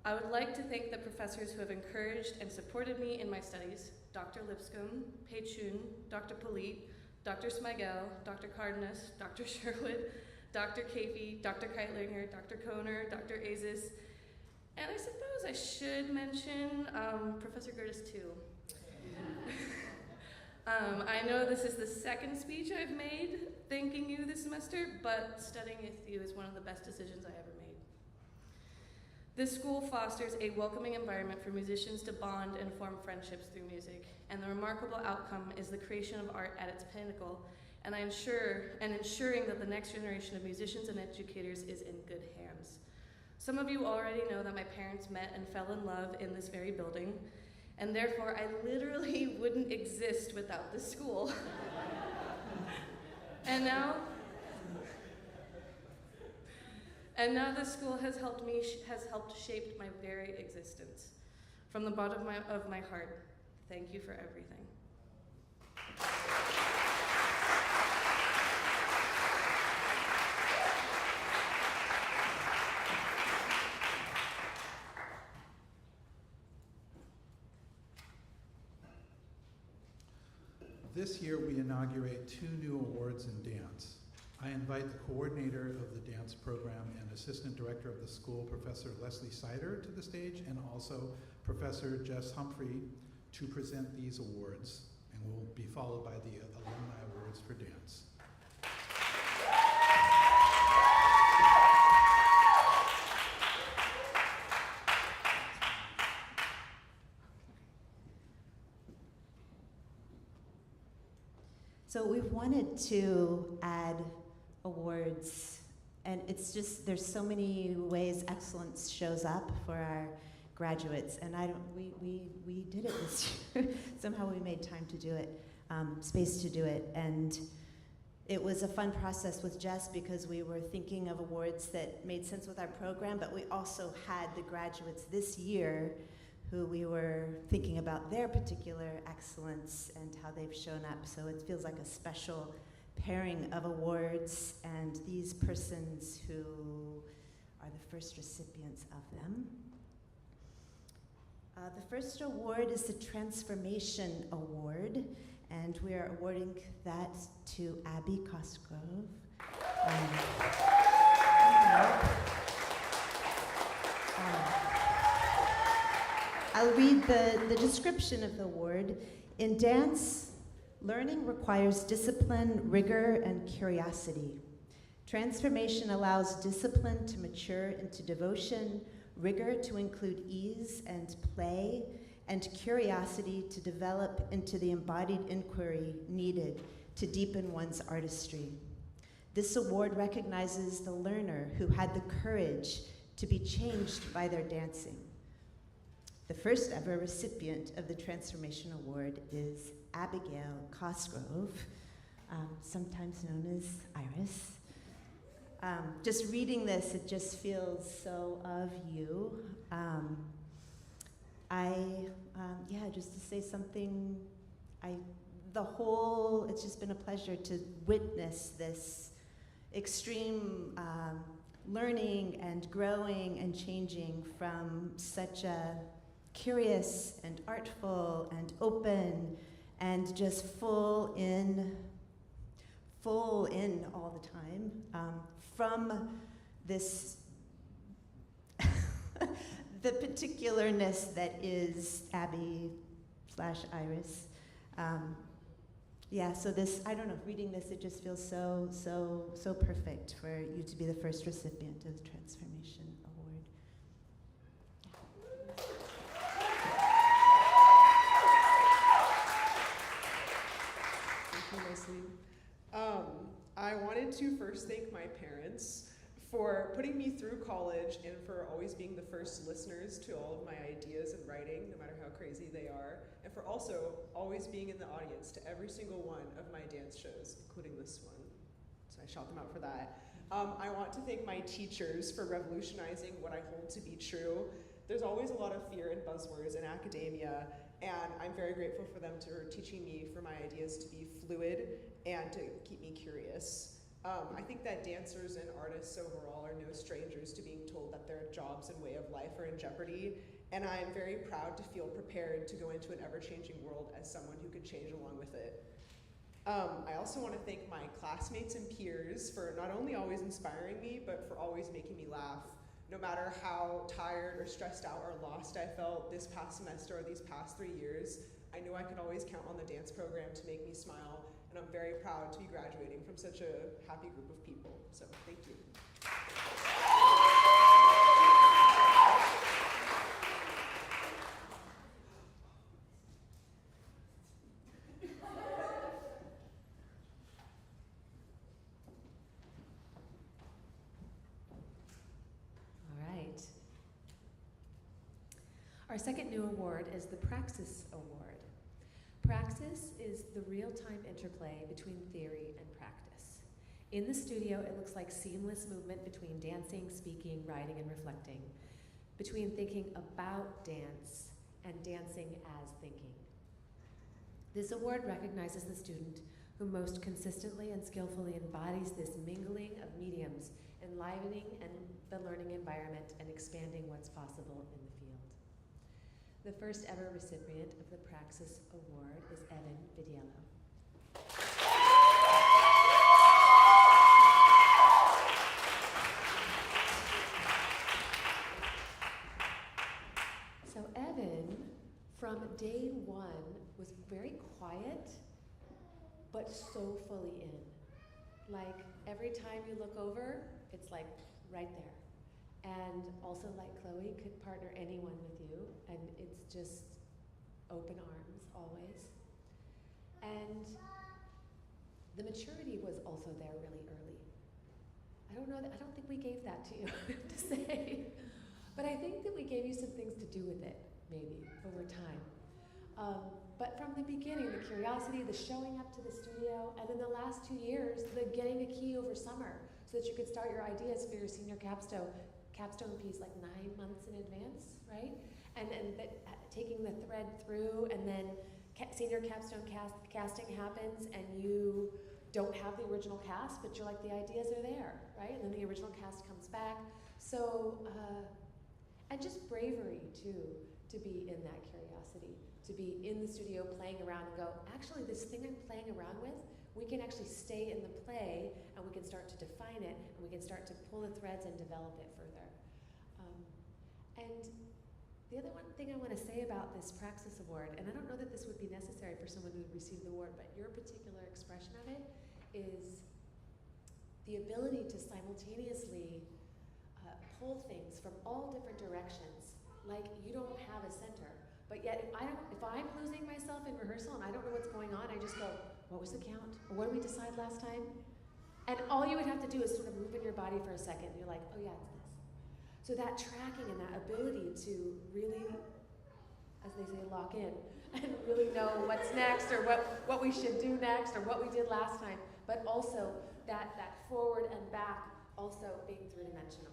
I would like to thank the professors who have encouraged and supported me in my studies: Dr. Lipscomb, Pei Chun, Dr. Polite, Dr. Smigel, Dr. Cardenas, Dr. Sherwood, Dr. Kafey, Dr. Keitlinger, Dr. Kohner, Dr. Azis, and I suppose I should mention Professor Gertis too. I know this is the second speech I've made thanking you this semester, but studying with you is one of the best decisions I ever made. This school fosters a welcoming environment for musicians to bond and form friendships through music, and the remarkable outcome is the creation of art at its pinnacle, and ensuring that the next generation of musicians and educators is in good hands. Some of you already know that my parents met and fell in love in this very building, and therefore I literally wouldn't exist without this school. And now this school has helped shape my very existence. From the bottom of my heart, thank you for everything. This year, we inaugurate 2 new awards in dance. I invite the coordinator of the dance program and assistant director of the school, Professor Leslie Sider, to the stage, and also Professor Jess Humphrey to present these awards, and will be followed by the Alumni Awards for Dance. So we've wanted to add awards, and it's just, there's so many ways excellence shows up for our graduates, and we did it this year. Somehow we made time to do it, space to do it, and it was a fun process with Jess because we were thinking of awards that made sense with our program, but we also had the graduates this year who we were thinking about their particular excellence and how they've shown up. So it feels like a special pairing of awards, and these persons who are the first recipients of them. The first award is the Transformation Award, and we are awarding that to Abby Cosgrove. I'll read the description of the award. In dance, learning requires discipline, rigor, and curiosity. Transformation allows discipline to mature into devotion, rigor to include ease and play, and curiosity to develop into the embodied inquiry needed to deepen one's artistry. This award recognizes the learner who had the courage to be changed by their dancing. The first ever recipient of the Transformation Award is Abigail Cosgrove, sometimes known as Iris. Just reading this, it just feels so of you. Just to say something, it's just been a pleasure to witness this extreme learning and growing and changing from such a curious and artful and open and just full in all the time, from this the particularness that is Abby/Iris. So this, I don't know, reading this, it just feels so perfect for you to be the first recipient of the Transformation Award. Thank you, Leslie. I wanted to first thank my parents for putting me through college and for always being the first listeners to all of my ideas and writing, no matter how crazy they are, and for also always being in the audience to every single one of my dance shows, including this one. So I shout them out for that. I want to thank my teachers for revolutionizing what I hold to be true. There's always a lot of fear and buzzwords in academia, and I'm very grateful for them for teaching me for my ideas to be fluid and to keep me curious. I think that dancers and artists overall are no strangers to being told that their jobs and way of life are in jeopardy, and I am very proud to feel prepared to go into an ever-changing world as someone who could change along with it. I also want to thank my classmates and peers for not only always inspiring me, but for always making me laugh. No matter how tired or stressed out or lost I felt this past semester or these past 3 years, I knew I could always count on the dance program to make me smile, and I'm very proud to be graduating from such a happy group of people. So thank you. Our second new award is the Praxis Award. Praxis is the real-time interplay between theory and practice. In the studio, it looks like seamless movement between dancing, speaking, writing, and reflecting, between thinking about dance and dancing as thinking. This award recognizes the student who most consistently and skillfully embodies this mingling of mediums, enlivening the learning environment and expanding what's possible in the field. The first ever recipient of the Praxis Award is Evan Vidiello. So Evan, from day one, was very quiet, but so fully in. Like, every time you look over, it's like right there. And also, like Chloe, could partner anyone with you, and it's just open arms always. And the maturity was also there really early. I don't think we gave that to you, I have to say. But I think that we gave you some things to do with it, maybe, over time. But from the beginning, the curiosity, the showing up to the studio, and in the last 2 years, the getting a key over summer so that you could start your ideas for your senior capstone piece like 9 months in advance, right? And taking the thread through, and then senior capstone casting happens, and you don't have the original cast, but you're like, the ideas are there, right? And then the original cast comes back. So, and just bravery too, to be in that curiosity, to be in the studio playing around and go, actually this thing I'm playing around with, we can actually stay in the play, and we can start to define it, and we can start to pull the threads and develop it further. And the other one thing I want to say about this Praxis Award, and I don't know that this would be necessary for someone who would receive the award, but your particular expression of it is the ability to simultaneously pull things from all different directions. Like, you don't have a center, but yet if I'm losing myself in rehearsal and I don't know what's going on, I just go, what was the count? Or what did we decide last time? And all you would have to do is sort of move in your body for a second, and you're like, oh yeah, it's this. So that tracking and that ability to really, as they say, lock in and really know what's next, or what we should do next, or what we did last time, but also that forward and back also being three-dimensional.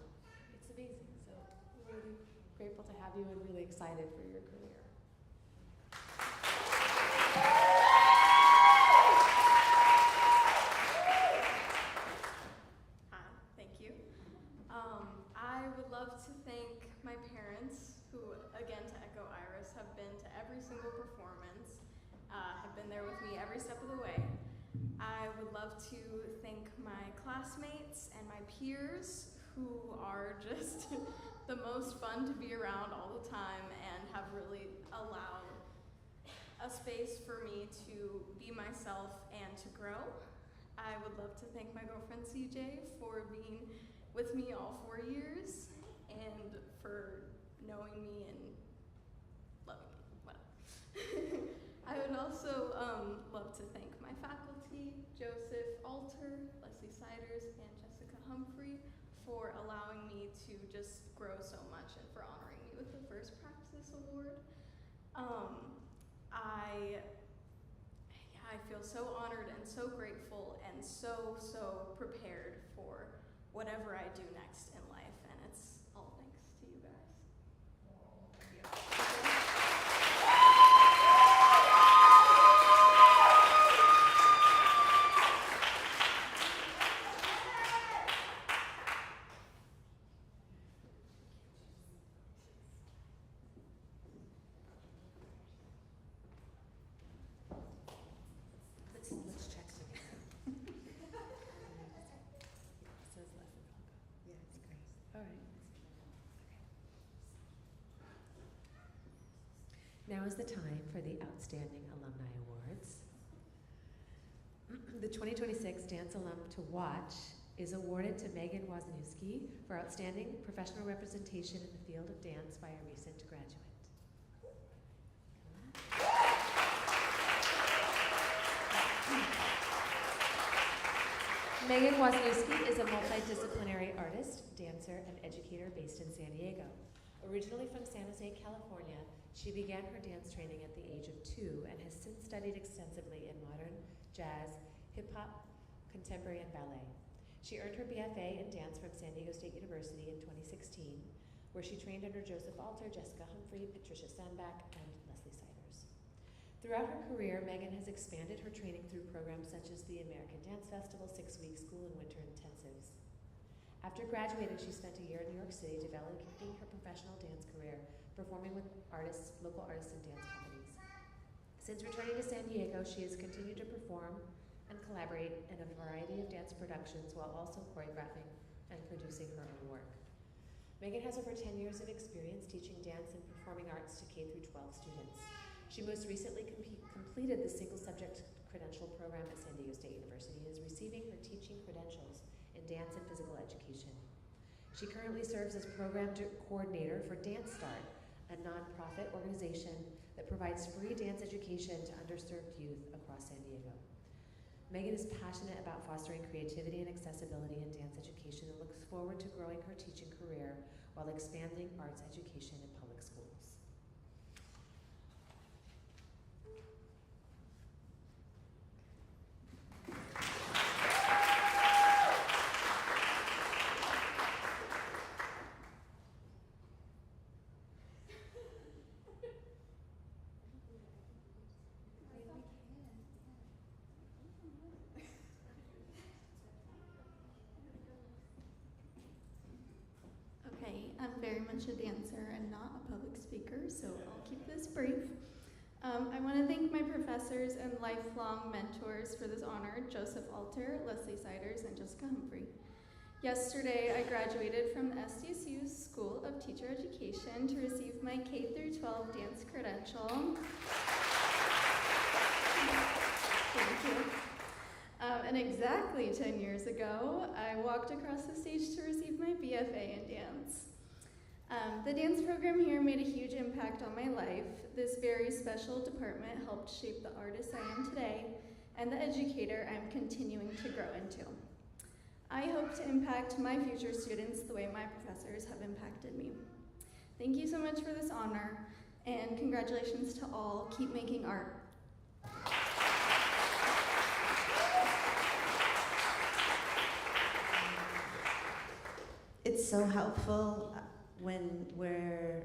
It's amazing. So I'm really grateful to have you and really excited for your career. I would love to thank my parents, who, again, to echo Iris, have been to every single performance, have been there with me every step of the way. I would love to thank my classmates and my peers, who are just the most fun to be around all the time and have really allowed a space for me to be myself and to grow. I would love to thank my girlfriend CJ for being with me all 4 years, and for knowing me and loving me. Whatever. I would also love to thank my faculty, Joseph Alter, Leslie Siders, and Jessica Humphrey, for allowing me to just grow so much and for honoring me with the first Praxis Award. I feel so honored and so grateful and so prepared for whatever I do next in life, and it's all thanks to you guys. Now is the time for the Outstanding Alumni Awards. The 2026 Dance Alum to Watch is awarded to Megan Wozniewski for outstanding professional representation in the field of dance by a recent graduate. Megan Wozniewski is a multidisciplinary artist, dancer, and educator based in San Diego. Originally from San Jose, California, she began her dance training at the age of 2 and has since studied extensively in modern, jazz, hip-hop, contemporary, and ballet. She earned her BFA in dance from San Diego State University in 2016, where she trained under Joseph Alter, Jessica Humphrey, Patricia Sandback, and Leslie Siders. Throughout her career, Megan has expanded her training through programs such as the American Dance Festival, 6-week school and winter intensives. After graduating, she spent a year in New York City developing her professional dance career, performing with artists, local artists, and dance companies. Since returning to San Diego, she has continued to perform and collaborate in a variety of dance productions while also choreographing and producing her own work. Megan has over 10 years of experience teaching dance and performing arts to K-12 students. She most recently completed the single subject credential program at San Diego State University and is receiving her teaching credentials in dance and physical education. She currently serves as program coordinator for Dance Start, a nonprofit organization that provides free dance education to underserved youth across San Diego. Megan is passionate about fostering creativity and accessibility in dance education and looks forward to growing her teaching career while expanding arts education in public schools. I'm very much a dancer and not a public speaker, so I'll keep this brief. I want to thank my professors and lifelong mentors for this honor, Joseph Alter, Leslie Siders, and Jessica Humphrey. Yesterday, I graduated from the SDSU School of Teacher Education to receive my K-12 dance credential. Thank you. And exactly 10 years ago, I walked across the stage to receive my BFA in dance. The dance program here made a huge impact on my life. This very special department helped shape the artist I am today and the educator I'm continuing to grow into. I hope to impact my future students the way my professors have impacted me. Thank you so much for this honor, and congratulations to all. Keep making art. It's so helpful when we're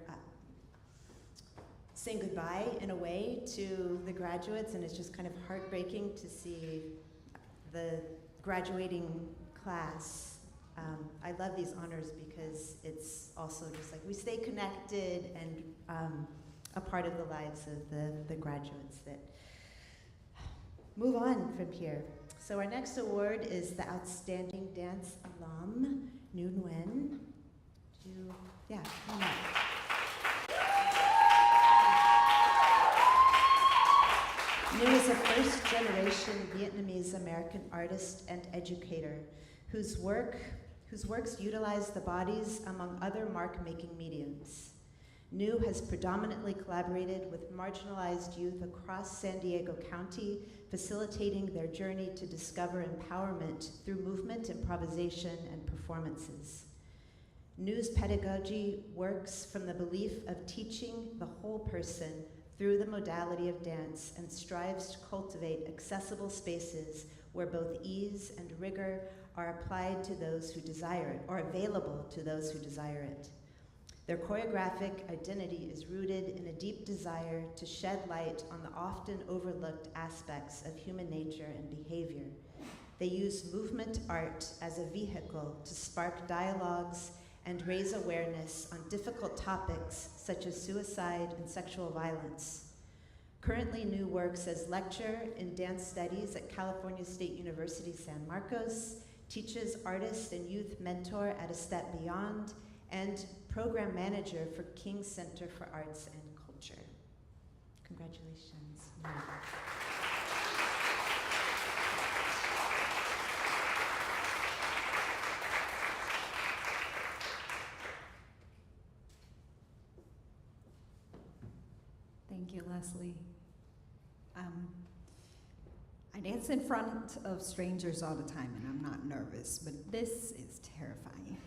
saying goodbye in a way to the graduates, and it's just kind of heartbreaking to see the graduating class. I love these honors because it's also just like we stay connected and a part of the lives of the graduates that move on from here. So our next award is the Outstanding Dance Alum, Nu Nguyen. Come on. Nu is a first-generation Vietnamese American artist and educator whose works utilize the bodies among other mark-making mediums. Nu has predominantly collaborated with marginalized youth across San Diego County, facilitating their journey to discover empowerment through movement, improvisation, and performances. Nu's pedagogy works from the belief of teaching the whole person through the modality of dance and strives to cultivate accessible spaces where both ease and rigor are applied to those who desire it, or available to those who desire it. Their choreographic identity is rooted in a deep desire to shed light on the often overlooked aspects of human nature and behavior. They use movement art as a vehicle to spark dialogues and raise awareness on difficult topics such as suicide and sexual violence. Currently, Nu works as lecturer in dance studies at California State University San Marcos, teaches artist and youth mentor at A Step Beyond, and program manager for King Center for Arts and Culture. Congratulations. Thank you, Leslie. I dance in front of strangers all the time, and I'm not nervous, but this is terrifying.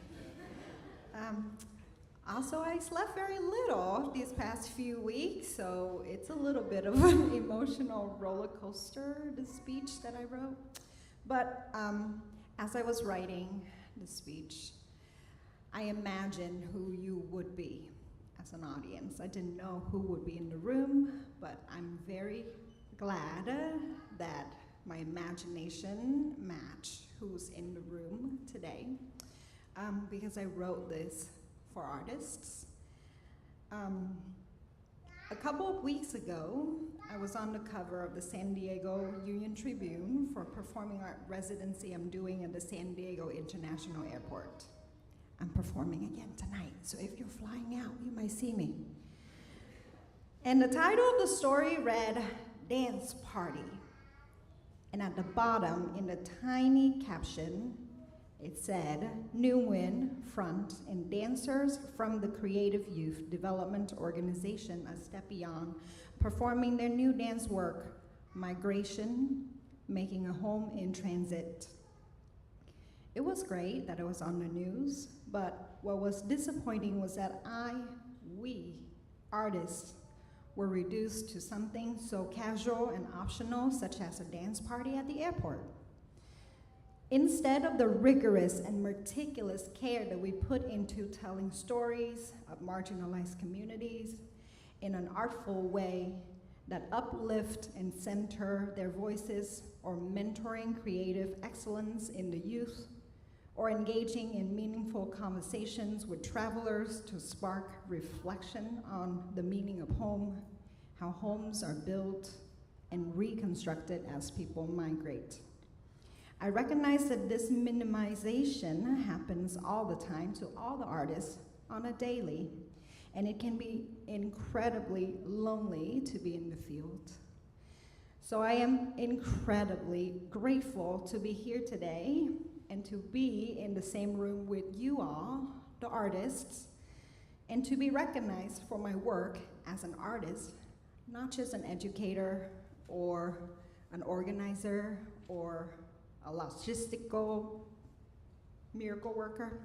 Also, I slept very little these past few weeks, so it's a little bit of an emotional roller coaster, the speech that I wrote. But as I was writing the speech, I imagined who you would be as an audience. I didn't know who would be in the room, but I'm very glad that my imagination matched who's in the room today, because I wrote this for artists. A couple of weeks ago, I was on the cover of the San Diego Union Tribune for a performing art residency I'm doing at the San Diego International Airport. I'm performing again tonight, so if you're flying out, you might see me. And the title of the story read, Dance Party. And at the bottom, in the tiny caption, it said, New Win, Front, and dancers from the Creative Youth Development Organization, A Step Beyond, performing their new dance work, Migration, Making a Home in Transit. It was great that it was on the news, but what was disappointing was that we, artists, were reduced to something so casual and optional, such as a dance party at the airport. Instead of the rigorous and meticulous care that we put into telling stories of marginalized communities in an artful way that uplift and center their voices, or mentoring creative excellence in the youth, or engaging in meaningful conversations with travelers to spark reflection on the meaning of home, how homes are built and reconstructed as people migrate. I recognize that this minimization happens all the time to all the artists on a daily, and it can be incredibly lonely to be in the field. So I am incredibly grateful to be here today and to be in the same room with you all, the artists, and to be recognized for my work as an artist, not just an educator or an organizer or a logistical miracle worker.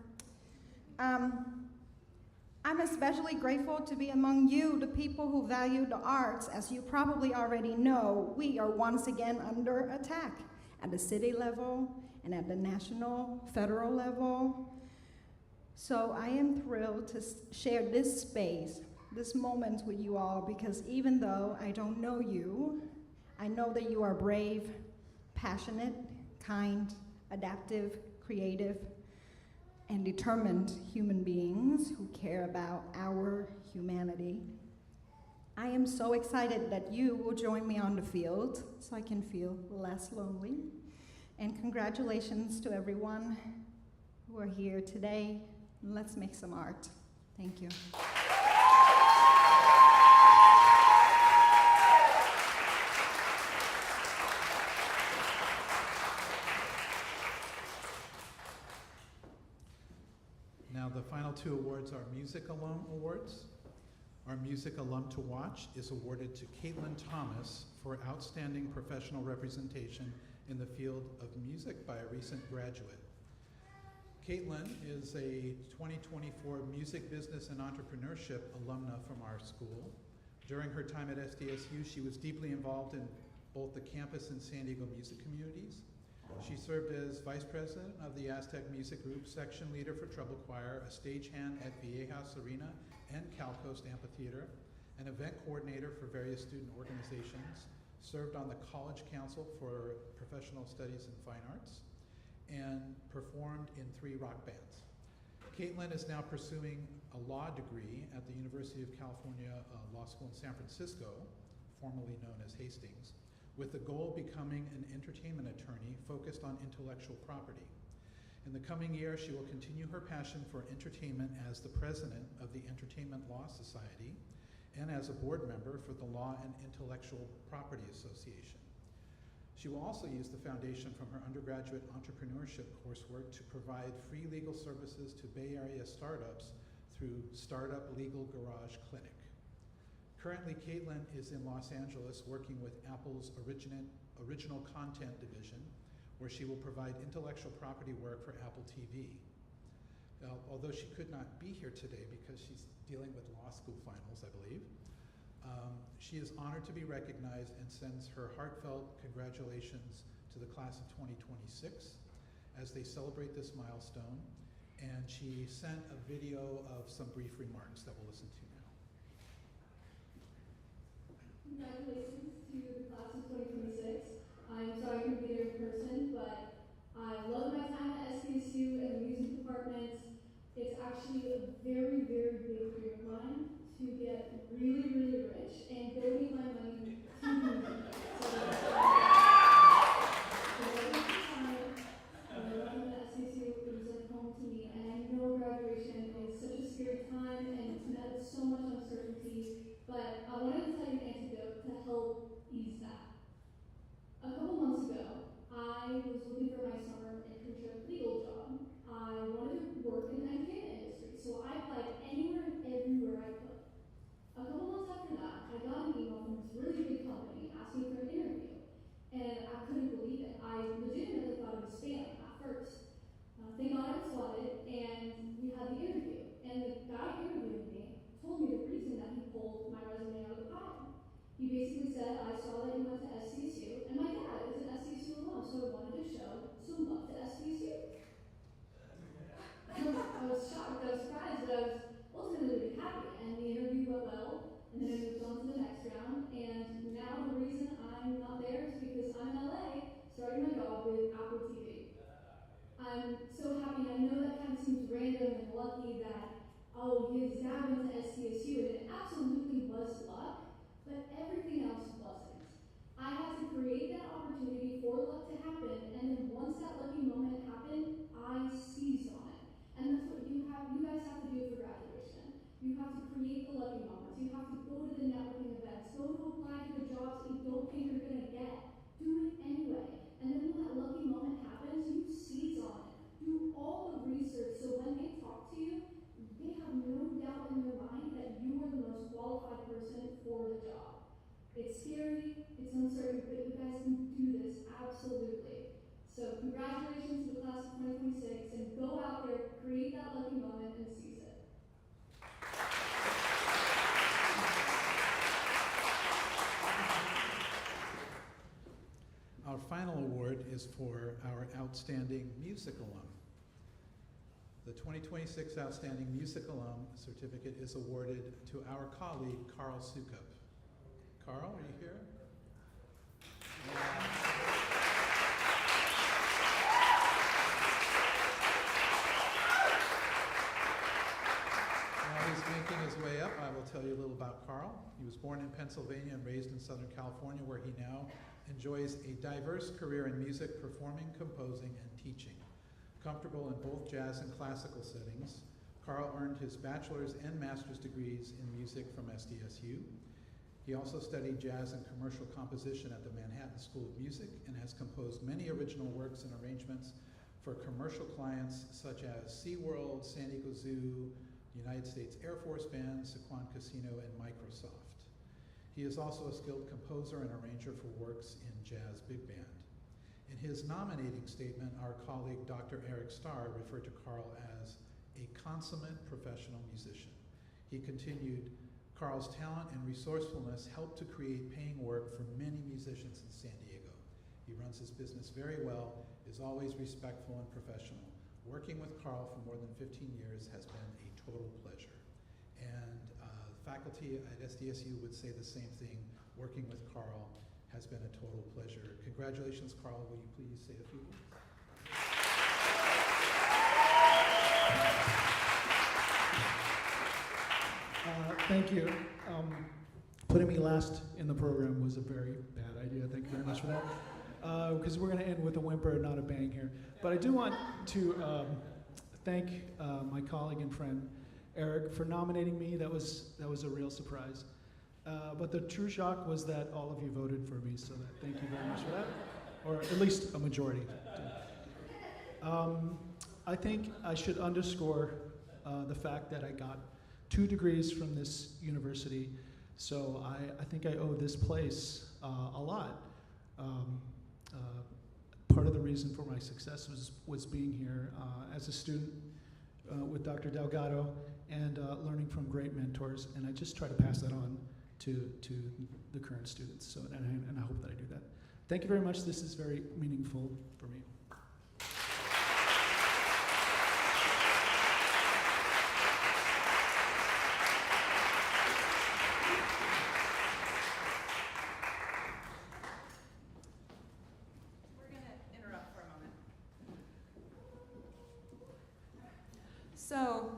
I'm especially grateful to be among you, the people who value the arts. As you probably already know, we are once again under attack at the city level and at the national, federal level. So I am thrilled to share this space, this moment with you all, because even though I don't know you, I know that you are brave, passionate, kind, adaptive, creative, and determined human beings who care about our humanity. I am so excited that you will join me on the field so I can feel less lonely. And congratulations to everyone who are here today. Let's make some art. Thank you. Now the final two awards are Music Alum Awards. Our Music Alum to Watch is awarded to Caitlin Thomas for outstanding professional representation in the field of music by a recent graduate. Caitlin is a 2024 Music Business and Entrepreneurship alumna from our school. During her time at SDSU, she was deeply involved in both the campus and San Diego music communities. She served as vice president of the Aztec Music Group, section leader for Treble Choir, a stagehand at Viejas Arena and Cal Coast Amphitheater, an event coordinator for various student organizations, served on the College Council for Professional Studies in Fine Arts, and performed in 3 rock bands. Caitlin is now pursuing a law degree at the University of California Law School in San Francisco, formerly known as Hastings, with the goal of becoming an entertainment attorney focused on intellectual property. In the coming year, she will continue her passion for entertainment as the president of the Entertainment Law Society and as a board member for the Law and Intellectual Property Association. She will also use the foundation from her undergraduate entrepreneurship coursework to provide free legal services to Bay Area startups through Startup Legal Garage Clinic. Currently, Caitlin is in Los Angeles working with Apple's original content division, where she will provide intellectual property work for Apple TV. Now, although she could not be here today because she's dealing with law school finals, I believe, she is honored to be recognized and sends her heartfelt congratulations to the class of 2026 as they celebrate this milestone. And she sent a video of some brief remarks that we'll listen to now. Congratulations to the class of 2026. I'm sorry I couldn't be there in person, but I love my time at SDSU and the music department. It's actually a very, very big dream of mine to get really, really rich and donate my money to the music. So every time I went to SDSU, it was like home to me, and I know graduation is such a scary time and it's met with so much uncertainty, but I wanted to tell you an antidote to help ease that. A couple months ago, I was looking for my summer internship legal job. I wanted to work in the entertainment industry, so I applied anywhere and everywhere I could. A couple months after that, I got an email from this really big company asking for an interview, and I couldn't believe it. I legitimately thought it was spam at first. Thank God I responded, and we had the interview. And the guy interviewing me told me the reason that he pulled my resume out of the pile. He basically said, I saw that you went to SDSU, and my dad is an SDSU alum, so I wanted to show some love to SDSU. I was shocked, I was surprised, but I was ultimately really happy, and the interview went well, and then I moved on to the next round, and now the reason I'm not there is because I'm in LA, starting my job with Apple TV. I'm so happy, and I know that kind of seems random and lucky that, oh, his dad went to SDSU, and it absolutely was luck, but everything else wasn't. I had to create that opportunity for luck to happen, and then once that lucky moment happened, I seized on it. And that's what you guys have to do for graduation. You have to create the lucky moments. You have to go to the networking events. Go to apply to the jobs that you don't think you're going to get. Do it anyway. And then when that lucky moment happens, you seize on it. Do all the research so when they talk to you, they have no doubt in their mind that you are the most qualified person for the job. It's scary, it's uncertain, but you guys can do this, absolutely. So congratulations to the class of 2026, and go out there, create that lucky moment, and seize it. Our final award is for our Outstanding Music Alum. The 2026 Outstanding Music Alum certificate is awarded to our colleague, Carl Sukup. Carl, are you here? While he's making his way up, I will tell you a little about Carl. He was born in Pennsylvania and raised in Southern California, where he now enjoys a diverse career in music, performing, composing, and teaching. Comfortable in both jazz and classical settings, Carl earned his bachelor's and master's degrees in music from SDSU. He also studied jazz and commercial composition at the Manhattan School of Music and has composed many original works and arrangements for commercial clients such as SeaWorld, San Diego Zoo, United States Air Force Band, Sequan Casino, and Microsoft. He is also a skilled composer and arranger for works in jazz big band. In his nominating statement, our colleague Dr. Eric Starr referred to Carl as a consummate professional musician. He continued, Carl's talent and resourcefulness helped to create paying work for many musicians in San Diego. He runs his business very well, is always respectful and professional. Working with Carl for more than 15 years has been a total pleasure. And faculty at SDSU would say the same thing. Working with Carl has been a total pleasure. Congratulations, Carl. Will you please say a few words? Thank you. Putting me last in the program was a very bad idea. Thank you very much for that. Because we're going to end with a whimper and not a bang here. But I do want to thank my colleague and friend Eric for nominating me. That was a real surprise. But the true shock was that all of you voted for me, so thank you very much for that, or at least a majority. I think I should underscore the fact that I got 2 degrees from this university, so I think I owe this place a lot. Part of the reason for my success was being here as a student with Dr. Delgado and learning from great mentors, and I just try to pass that on to the current students. So, and I hope that I do that. Thank you very much. This is very meaningful for me. So,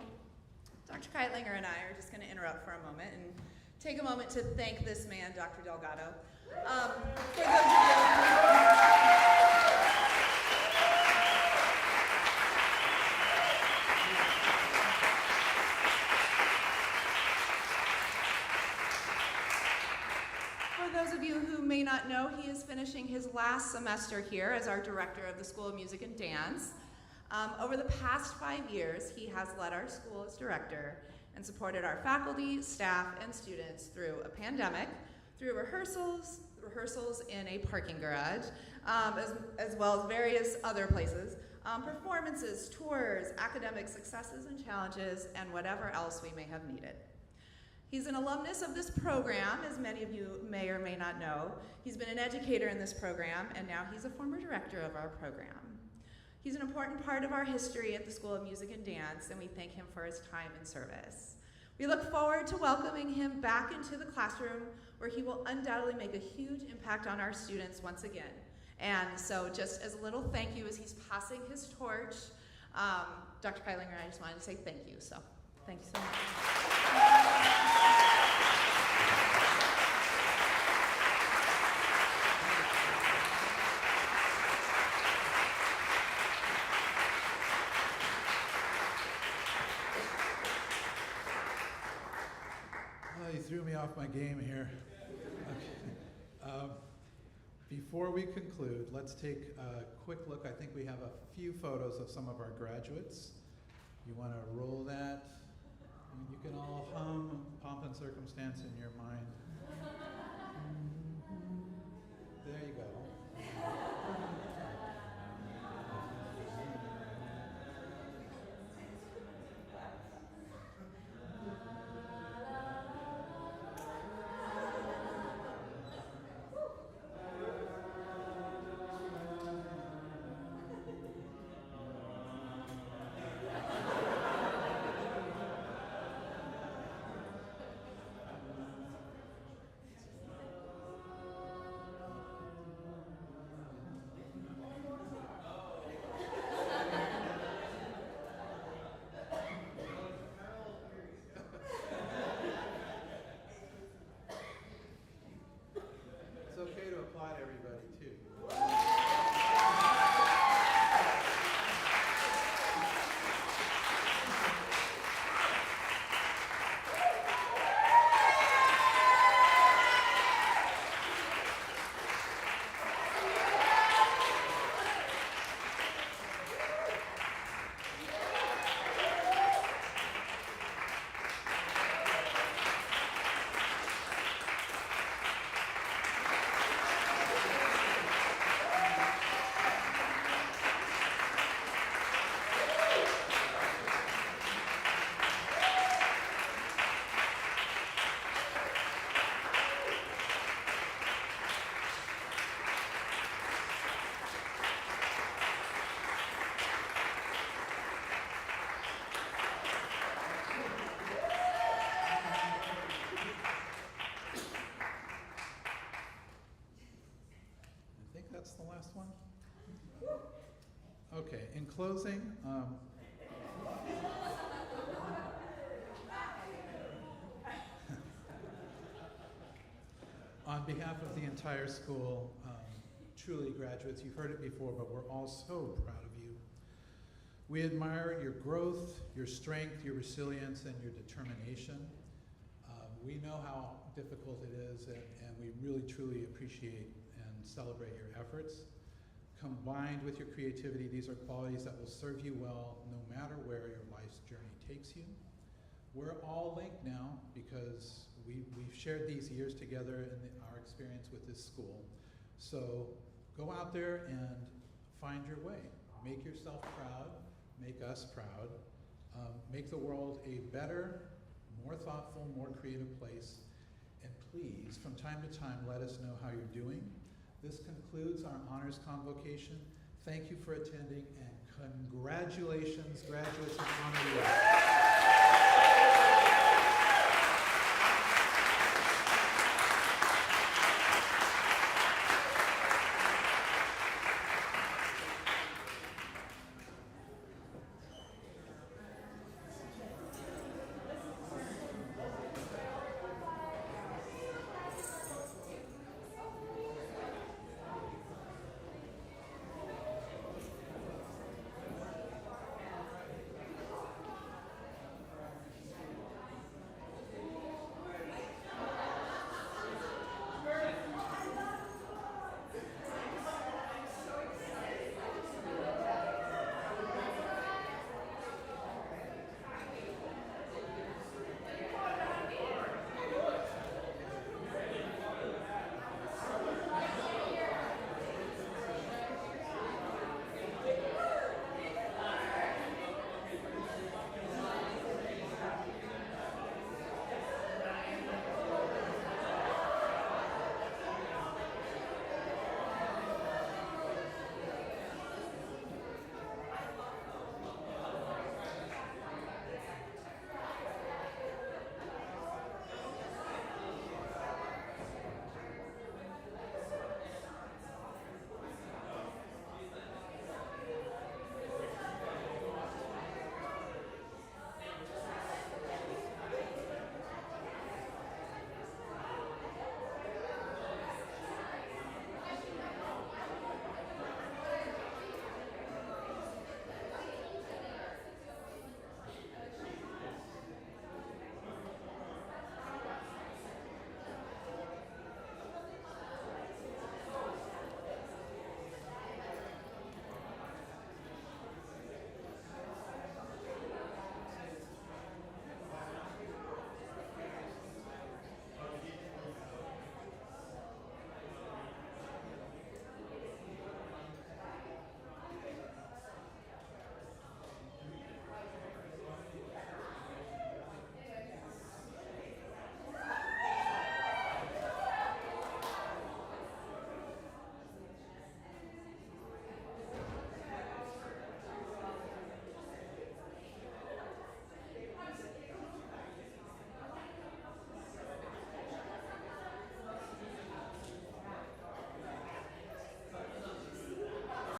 Dr. Keitlinger and I are just going to interrupt for a moment and take a moment to thank this man, Dr. Delgado. For those of you who may not know, he is finishing his last semester here as our director of the School of Music and Dance. Over the past 5 years, he has led our school as director and supported our faculty, staff, and students through a pandemic, through rehearsals in a parking garage, as well as various other places, performances, tours, academic successes and challenges, and whatever else we may have needed. He's an alumnus of this program, as many of you may or may not know. He's been an educator in this program, and now he's a former director of our program. He's an important part of our history at the School of Music and Dance, and we thank him for his time and service. We look forward to welcoming him back into the classroom, where he will undoubtedly make a huge impact on our students once again. And so just as a little thank you as he's passing his torch, Dr. Keitlinger and I just wanted to say thank you. So thank you so much. You threw me off my game here. Okay. Before we conclude, let's take a quick look. I think we have a few photos of some of our graduates. You want to roll that? You can all hum Pomp and Circumstance in your mind. There you go. That's the last one? Okay, in closing, on behalf of the entire school, truly graduates, you've heard it before, but we're all so proud of you. We admire your growth, your strength, your resilience, and your determination. We know how difficult it is, and we really truly appreciate and celebrate your efforts. Combined with your creativity, these are qualities that will serve you well no matter where your life's journey takes you. We're all linked now because we've shared these years together in our experience with this school. So go out there and find your way. Make yourself proud, make us proud, make the world a better, more thoughtful, more creative place. And please, from time to time, let us know how you're doing. This concludes our honors convocation. Thank you for attending, and congratulations, graduates and honorees.